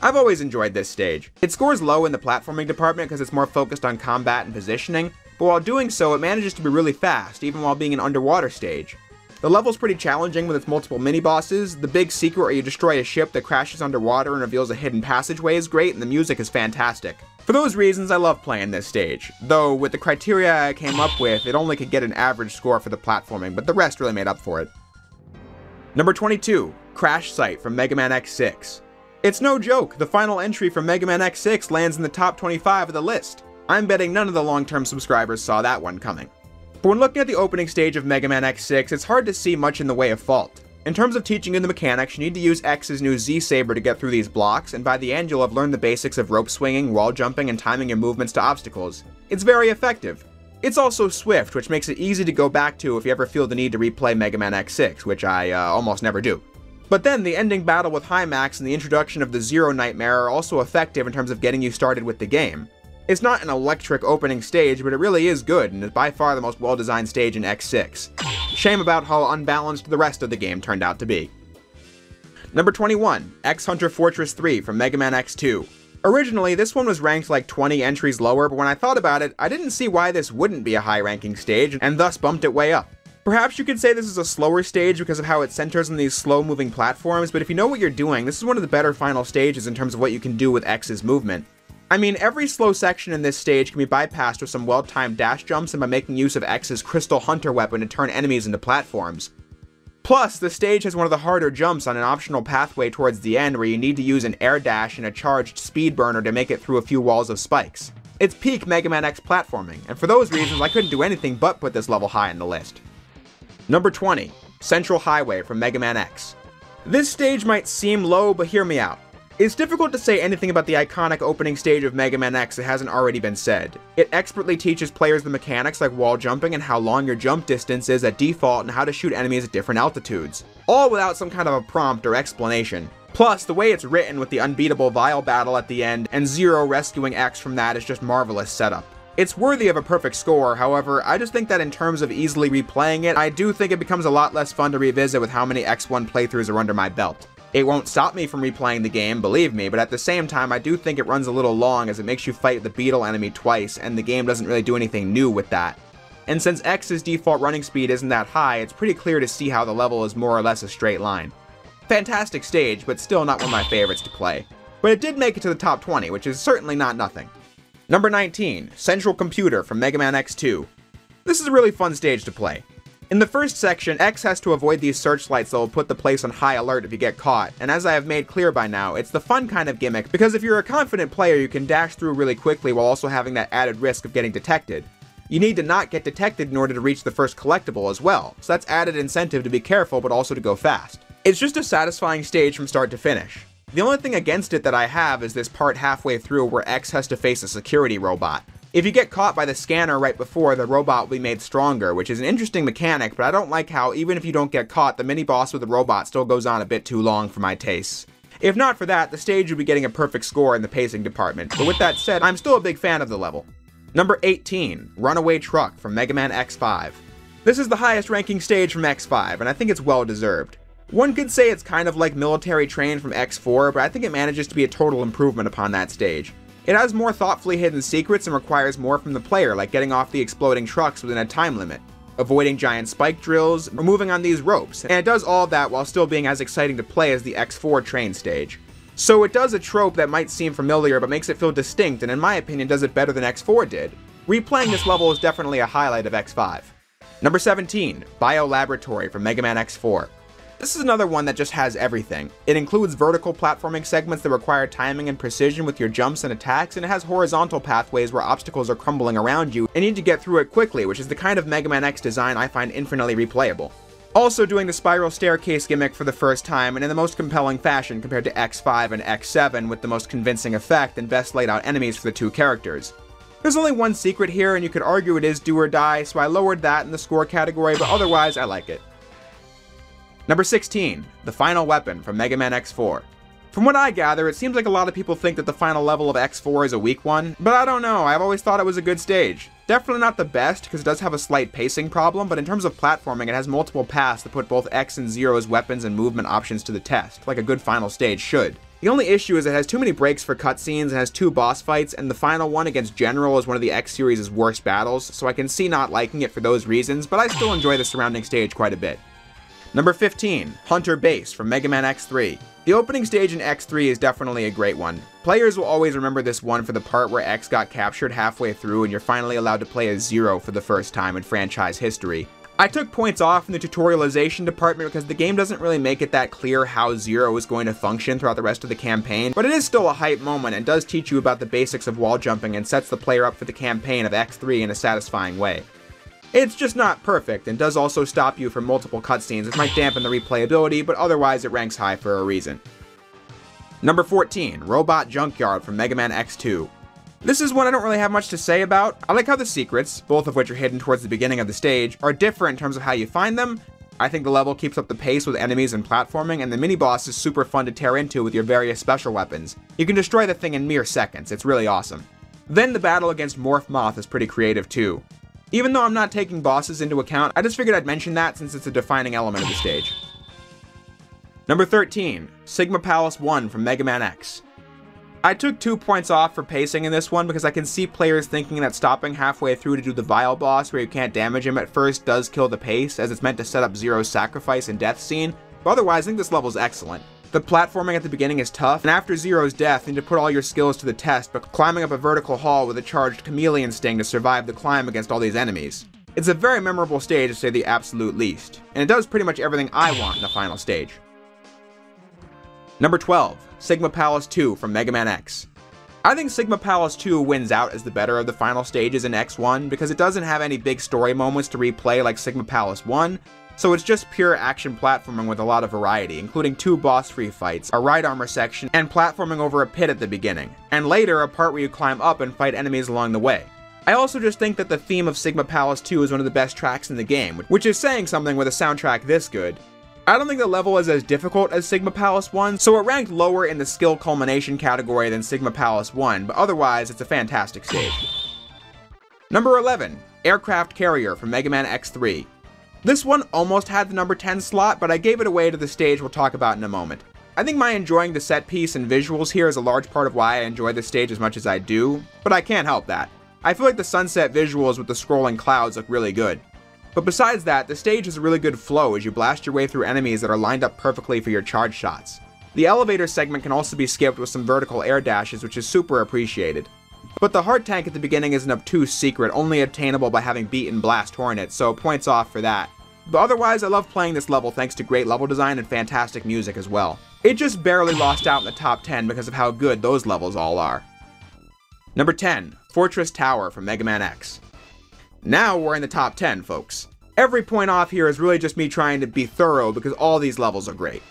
I've always enjoyed this stage. It scores low in the platforming department because it's more focused on combat and positioning, but while doing so, it manages to be really fast, even while being an underwater stage. The level's pretty challenging with its multiple mini-bosses. The big secret where you destroy a ship that crashes underwater and reveals a hidden passageway is great, and the music is fantastic. For those reasons, I love playing this stage, though with the criteria I came up with, it only could get an average score for the platforming, but the rest really made up for it. Number 22, Crash Site from Mega Man X6. It's no joke, the final entry from Mega Man X6 lands in the top 25 of the list. I'm betting none of the long-term subscribers saw that one coming. But when looking at the opening stage of Mega Man X6, it's hard to see much in the way of fault. In terms of teaching you the mechanics, you need to use X's new Z-Saber to get through these blocks, and by the end you'll have learned the basics of rope swinging, wall jumping, and timing your movements to obstacles. It's very effective. It's also swift, which makes it easy to go back to if you ever feel the need to replay Mega Man X6, which I almost never do. But then the ending battle with Hymax and the introduction of the Zero Nightmare are also effective in terms of getting you started with the game. It's not an electric opening stage, but it really is good, and is by far the most well-designed stage in X6. Shame about how unbalanced the rest of the game turned out to be. Number 21, X Hunter Fortress 3 from Mega Man X2. Originally, this one was ranked like 20 entries lower, but when I thought about it, I didn't see why this wouldn't be a high-ranking stage, and thus bumped it way up. Perhaps you could say this is a slower stage because of how it centers on these slow-moving platforms, but if you know what you're doing, this is one of the better final stages in terms of what you can do with X's movement. I mean, every slow section in this stage can be bypassed with some well-timed dash jumps and by making use of X's Crystal Hunter weapon to turn enemies into platforms. Plus, the stage has one of the harder jumps on an optional pathway towards the end where you need to use an air dash and a charged speed burner to make it through a few walls of spikes. It's peak Mega Man X platforming, and for those reasons I couldn't do anything but put this level high in the list. Number 20, Central Highway from Mega Man X. This stage might seem low, but hear me out. It's difficult to say anything about the iconic opening stage of Mega Man X that hasn't already been said. It expertly teaches players the mechanics like wall jumping and how long your jump distance is at default and how to shoot enemies at different altitudes, all without some kind of a prompt or explanation. Plus, the way it's written with the unbeatable Vile battle at the end and Zero rescuing X from that is just marvelous setup. It's worthy of a perfect score, however, I just think that in terms of easily replaying it, I do think it becomes a lot less fun to revisit with how many X1 playthroughs are under my belt. It won't stop me from replaying the game, believe me, but at the same time I do think it runs a little long as it makes you fight the beetle enemy twice, and the game doesn't really do anything new with that. And since X's default running speed isn't that high, it's pretty clear to see how the level is more or less a straight line. Fantastic stage, but still not one of my favorites to play. But it did make it to the top 20, which is certainly not nothing. Number 19, Central Computer from Mega Man X2. This is a really fun stage to play. In the first section, X has to avoid these searchlights that will put the place on high alert if you get caught, and as I have made clear by now, it's the fun kind of gimmick because if you're a confident player you can dash through really quickly while also having that added risk of getting detected. You need to not get detected in order to reach the first collectible as well, so that's added incentive to be careful but also to go fast. It's just a satisfying stage from start to finish. The only thing against it that I have is this part halfway through where X has to face a security robot. If you get caught by the scanner right before, the robot will be made stronger, which is an interesting mechanic, but I don't like how, even if you don't get caught, the mini-boss with the robot still goes on a bit too long for my tastes. If not for that, the stage would be getting a perfect score in the pacing department, but with that said, I'm still a big fan of the level. Number 18, Runaway Truck from Mega Man X5. This is the highest ranking stage from X5, and I think it's well deserved. One could say it's kind of like Military Train from X4, but I think it manages to be a total improvement upon that stage. It has more thoughtfully hidden secrets and requires more from the player, like getting off the exploding trucks within a time limit, avoiding giant spike drills, or moving on these ropes, and it does all of that while still being as exciting to play as the X4 train stage. So it does a trope that might seem familiar but makes it feel distinct, and in my opinion does it better than X4 did. Replaying this level is definitely a highlight of X5. Number 17, Biolaboratory from Mega Man X4. This is another one that just has everything. It includes vertical platforming segments that require timing and precision with your jumps and attacks, and it has horizontal pathways where obstacles are crumbling around you and you need to get through it quickly, which is the kind of Mega Man X design I find infinitely replayable. Also doing the spiral staircase gimmick for the first time and in the most compelling fashion compared to X5 and X7 with the most convincing effect and best laid out enemies for the two characters. There's only one secret here and you could argue it is do or die, so I lowered that in the score category, but otherwise I like it. Number 16, the final weapon from Mega Man X4. From what I gather, it seems like a lot of people think that the final level of X4 is a weak one, but I don't know, I've always thought it was a good stage. Definitely not the best, because it does have a slight pacing problem, but in terms of platforming, it has multiple paths that put both X and Zero's weapons and movement options to the test, like a good final stage should. The only issue is it has too many breaks for cutscenes and has 2 boss fights, and the final one against General is one of the X series' worst battles, so I can see not liking it for those reasons, but I still enjoy the surrounding stage quite a bit. Number 15, Hunter Base from Mega Man X3. The opening stage in X3 is definitely a great one. Players will always remember this one for the part where X got captured halfway through and you're finally allowed to play as Zero for the first time in franchise history. I took points off in the tutorialization department because the game doesn't really make it that clear how Zero is going to function throughout the rest of the campaign, but it is still a hype moment and does teach you about the basics of wall jumping and sets the player up for the campaign of X3 in a satisfying way. It's just not perfect, and does also stop you from multiple cutscenes, which might dampen the replayability, but otherwise it ranks high for a reason. Number 14, Robot Junkyard from Mega Man X2. This is one I don't really have much to say about. I like how the secrets, both of which are hidden towards the beginning of the stage, are different in terms of how you find them. I think the level keeps up the pace with enemies and platforming, and the mini-boss is super fun to tear into with your various special weapons. You can destroy the thing in mere seconds, it's really awesome. Then the battle against Morph Moth is pretty creative too. Even though I'm not taking bosses into account, I just figured I'd mention that since it's a defining element of the stage. Number 13, Sigma Palace 1 from Mega Man X. I took 2 points off for pacing in this one because I can see players thinking that stopping halfway through to do the Vile boss where you can't damage him at first does kill the pace, as it's meant to set up Zero's sacrifice and death scene, but otherwise I think this level's excellent. The platforming at the beginning is tough, and after Zero's death, you need to put all your skills to the test by climbing up a vertical hall with a charged chameleon sting to survive the climb against all these enemies. It's a very memorable stage to say the absolute least, and it does pretty much everything I want in a final stage. Number 12, Sigma Palace 2 from Mega Man X. I think Sigma Palace 2 wins out as the better of the final stages in X1 because it doesn't have any big story moments to replay like Sigma Palace 1, so it's just pure action platforming with a lot of variety, including 2 boss-free fights, a right armor section, and platforming over a pit at the beginning, and later a part where you climb up and fight enemies along the way. I also just think that the theme of Sigma Palace 2 is one of the best tracks in the game, which is saying something with a soundtrack this good. I don't think the level is as difficult as Sigma Palace 1, so it ranked lower in the skill culmination category than Sigma Palace 1, but otherwise it's a fantastic stage. Number 11, Aircraft Carrier from Mega Man X3. This one almost had the number 10 slot, but I gave it away to the stage we'll talk about in a moment. I think my enjoying the set piece and visuals here is a large part of why I enjoy this stage as much as I do, but I can't help that. I feel like the sunset visuals with the scrolling clouds look really good. But besides that, the stage has a really good flow as you blast your way through enemies that are lined up perfectly for your charge shots. The elevator segment can also be skipped with some vertical air dashes, which is super appreciated. But the heart tank at the beginning is an obtuse secret, only obtainable by having beaten Blast Hornet, so points off for that. But otherwise, I love playing this level thanks to great level design and fantastic music as well. It just barely lost out in the top 10 because of how good those levels all are. Number 10, Fortress Tower from Mega Man X. Now we're in the top 10, folks. Every point off here is really just me trying to be thorough because all these levels are great.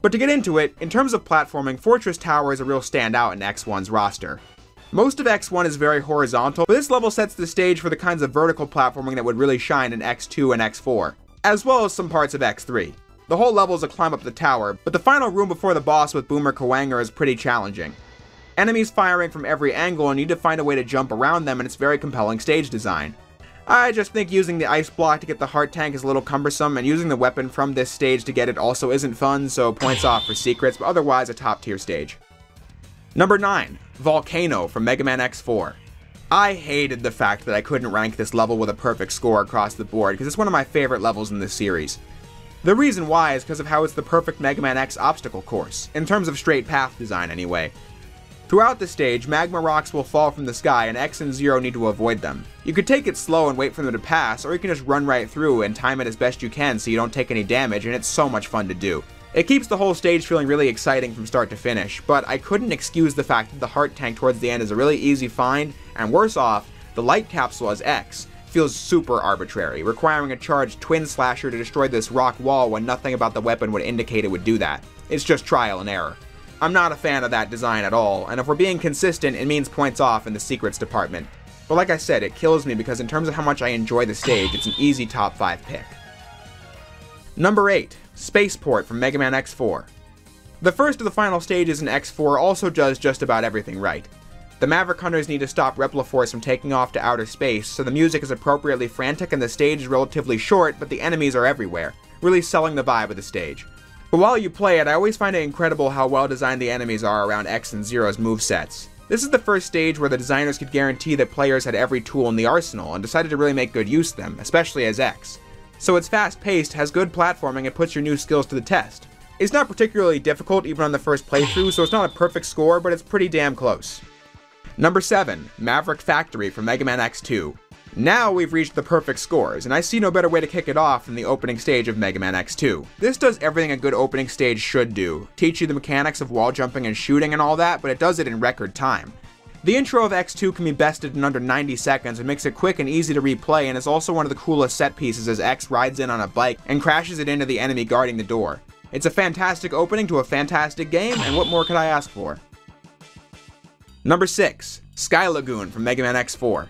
But to get into it, in terms of platforming, Fortress Tower is a real standout in X1's roster. Most of X1 is very horizontal, but this level sets the stage for the kinds of vertical platforming that would really shine in X2 and X4, as well as some parts of X3. The whole level is a climb up the tower, but the final room before the boss with Boomer Kawanger is pretty challenging. Enemies firing from every angle and you need to find a way to jump around them, and it's very compelling stage design. I just think using the ice block to get the heart tank is a little cumbersome, and using the weapon from this stage to get it also isn't fun, so points off for secrets, but otherwise a top tier stage. Number 9, Volcano from Mega Man X4. I hated the fact that I couldn't rank this level with a perfect score across the board, because it's one of my favorite levels in this series. The reason why is because of how it's the perfect Mega Man X obstacle course, in terms of straight path design anyway. Throughout the stage, magma rocks will fall from the sky and X and Zero need to avoid them. You could take it slow and wait for them to pass, or you can just run right through and time it as best you can so you don't take any damage, and it's so much fun to do. It keeps the whole stage feeling really exciting from start to finish, but I couldn't excuse the fact that the heart tank towards the end is a really easy find, and worse off, the light capsule as X feels super arbitrary, requiring a charged twin slasher to destroy this rock wall when nothing about the weapon would indicate it would do that. It's just trial and error. I'm not a fan of that design at all, and if we're being consistent, it means points off in the secrets department. But like I said, it kills me because in terms of how much I enjoy the stage, it's an easy top 5 pick. Number 8. Spaceport from Mega Man X4. The first of the final stages in X4 also does just about everything right. The Maverick hunters need to stop Repliforce from taking off to outer space, so the music is appropriately frantic and the stage is relatively short, but the enemies are everywhere, really selling the vibe of the stage. But while you play it, I always find it incredible how well designed the enemies are around X and Zero's movesets. This is the first stage where the designers could guarantee that players had every tool in the arsenal and decided to really make good use of them, especially as X. So it's fast-paced, has good platforming, and puts your new skills to the test. It's not particularly difficult even on the first playthrough, so it's not a perfect score, but it's pretty damn close. Number 7. Maverick Factory from Mega Man X2. Now we've reached the perfect scores, and I see no better way to kick it off than the opening stage of Mega Man X2. This does everything a good opening stage should do, teach you the mechanics of wall jumping and shooting and all that, but it does it in record time. The intro of X2 can be bested in under 90 seconds and makes it quick and easy to replay, and is also one of the coolest set pieces as X rides in on a bike and crashes it into the enemy guarding the door. It's a fantastic opening to a fantastic game, and what more could I ask for? Number 6. Sky Lagoon from Mega Man X4.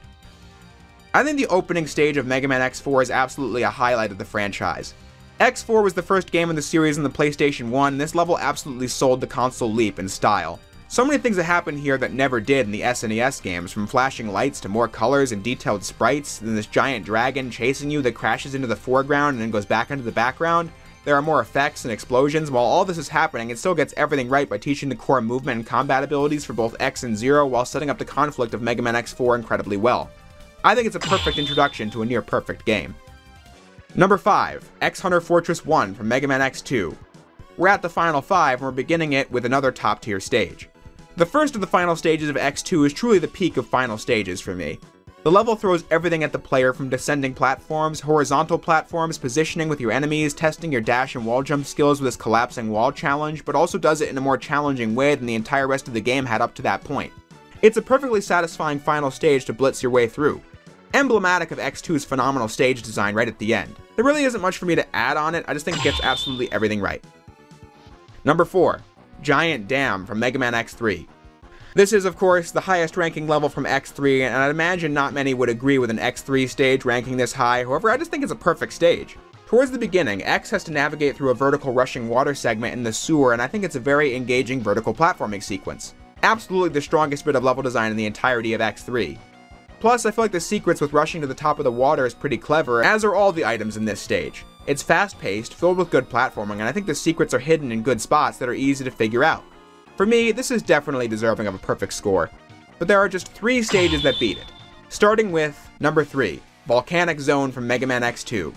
I think the opening stage of Mega Man X4 is absolutely a highlight of the franchise. X4 was the first game in the series on the PlayStation 1, and this level absolutely sold the console leap in style. So many things that happen here that never did in the SNES games, from flashing lights to more colors and detailed sprites, then this giant dragon chasing you that crashes into the foreground and then goes back into the background. There are more effects and explosions. While all this is happening, it still gets everything right by teaching the core movement and combat abilities for both X and Zero while setting up the conflict of Mega Man X4 incredibly well. I think it's a perfect introduction to a near-perfect game. Number 5. X Hunter Fortress 1 from Mega Man X2. We're at the final 5 and we're beginning it with another top-tier stage. The first of the final stages of X2 is truly the peak of final stages for me. The level throws everything at the player, from descending platforms, horizontal platforms, positioning with your enemies, testing your dash and wall jump skills with this collapsing wall challenge, but also does it in a more challenging way than the entire rest of the game had up to that point. It's a perfectly satisfying final stage to blitz your way through. Emblematic of X2's phenomenal stage design right at the end. There really isn't much for me to add on it, I just think it gets absolutely everything right. Number 4. Giant Dam from Mega Man X3. This is, of course, the highest ranking level from X3, and I'd imagine not many would agree with an X3 stage ranking this high. However, I just think it's a perfect stage. Towards the beginning, X has to navigate through a vertical rushing water segment in the sewer, and I think it's a very engaging vertical platforming sequence. Absolutely the strongest bit of level design in the entirety of X3. Plus, I feel like the secrets with rushing to the top of the water is pretty clever, as are all the items in this stage. It's fast-paced, filled with good platforming, and I think the secrets are hidden in good spots that are easy to figure out. For me, this is definitely deserving of a perfect score, but there are just 3 stages that beat it. Starting with number 3, Volcanic Zone from Mega Man X2.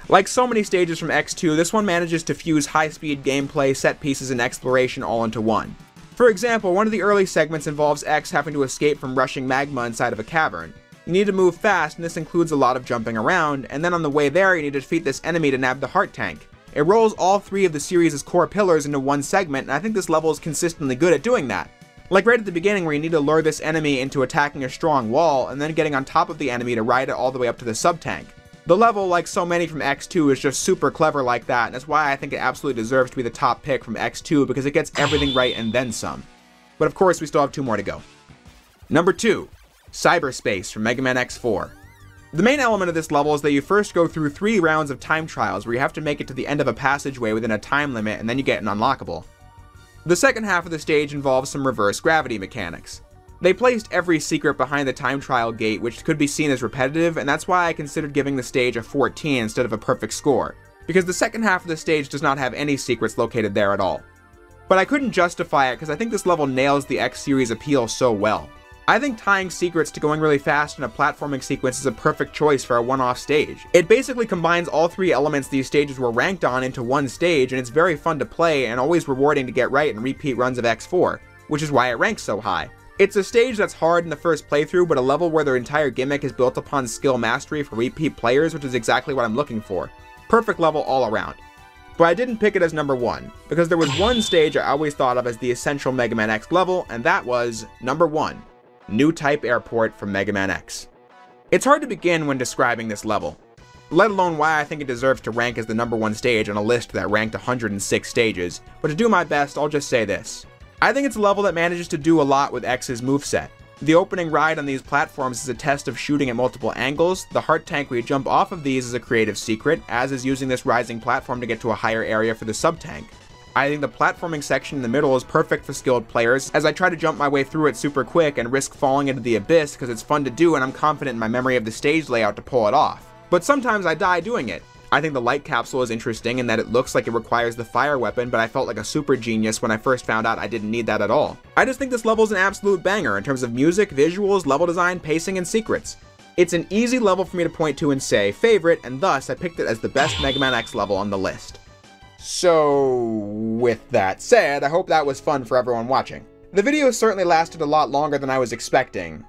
Like so many stages from X2, this one manages to fuse high-speed gameplay, set pieces, and exploration all into one. For example, one of the early segments involves X having to escape from rushing magma inside of a cavern. You need to move fast, and this includes a lot of jumping around, and then on the way there you need to defeat this enemy to nab the heart tank. It rolls all 3 of the series' core pillars into one segment, and I think this level is consistently good at doing that. Like right at the beginning, where you need to lure this enemy into attacking a strong wall, and then getting on top of the enemy to ride it all the way up to the sub-tank. The level, like so many from X2, is just super clever like that, and that's why I think it absolutely deserves to be the top pick from X2, because it gets everything right and then some. But of course, we still have 2 more to go. Number 2. Cyberspace from Mega Man X4. The main element of this level is that you first go through 3 rounds of time trials where you have to make it to the end of a passageway within a time limit, and then you get an unlockable. The second half of the stage involves some reverse gravity mechanics. They placed every secret behind the time trial gate, which could be seen as repetitive, and that's why I considered giving the stage a 14 instead of a perfect score, because the second half of the stage does not have any secrets located there at all. But I couldn't justify it because I think this level nails the X series appeal so well. I think tying secrets to going really fast in a platforming sequence is a perfect choice for a one-off stage. It basically combines all 3 elements these stages were ranked on into one stage, and it's very fun to play and always rewarding to get right in repeat runs of X4. which is why it ranks so high. It's a stage that's hard in the first playthrough, but a level where their entire gimmick is built upon skill mastery for repeat players, which is exactly what I'm looking for. Perfect level all around. But I didn't pick it as number 1, because there was one stage I always thought of as the essential Mega Man X level, and that was number 1, New Type Airport from Mega Man X. It's hard to begin when describing this level, let alone why I think it deserves to rank as the number 1 stage on a list that ranked 106 stages, but to do my best, I'll just say this. I think it's a level that manages to do a lot with X's moveset. The opening ride on these platforms is a test of shooting at multiple angles, the heart tank where you jump off of these is a creative secret, as is using this rising platform to get to a higher area for the sub-tank. I think the platforming section in the middle is perfect for skilled players, as I try to jump my way through it super quick and risk falling into the abyss because it's fun to do and I'm confident in my memory of the stage layout to pull it off. But sometimes I die doing it. I think the light capsule is interesting in that it looks like it requires the fire weapon, but I felt like a super genius when I first found out I didn't need that at all. I just think this level is an absolute banger in terms of music, visuals, level design, pacing, and secrets. It's an easy level for me to point to and say favorite, and thus I picked it as the best Mega Man X level on the list. So, with that said, I hope that was fun for everyone watching. The video certainly lasted a lot longer than I was expecting.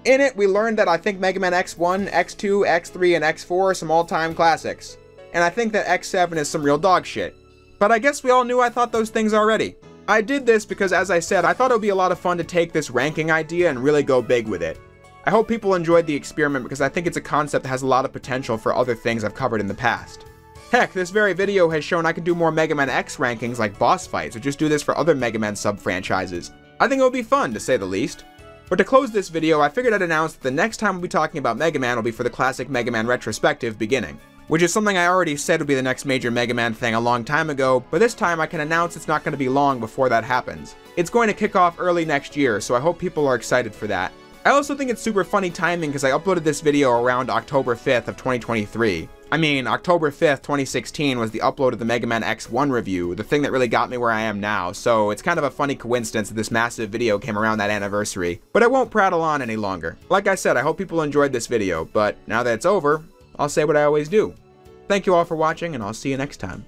In it, we learned that I think Mega Man X1, X2, X3, and X4 are some all-time classics. And I think that X7 is some real dog shit. But I guess we all knew I thought those things already. I did this because, as I said, I thought it would be a lot of fun to take this ranking idea and really go big with it. I hope people enjoyed the experiment because I think it's a concept that has a lot of potential for other things I've covered in the past. Heck, this very video has shown I can do more Mega Man X rankings like boss fights, or just do this for other Mega Man sub-franchises. I think it would be fun, to say the least. But to close this video, I figured I'd announce that the next time we'll be talking about Mega Man will be for the classic Mega Man retrospective beginning, which is something I already said would be the next major Mega Man thing a long time ago, but this time I can announce it's not going to be long before that happens. It's going to kick off early next year, so I hope people are excited for that. I also think it's super funny timing because I uploaded this video around October 5th of 2023. I mean, October 5th, 2016 was the upload of the Mega Man X1 review, the thing that really got me where I am now, so it's kind of a funny coincidence that this massive video came around that anniversary. But I won't prattle on any longer. Like I said, I hope people enjoyed this video, but now that it's over, I'll say what I always do. Thank you all for watching, and I'll see you next time.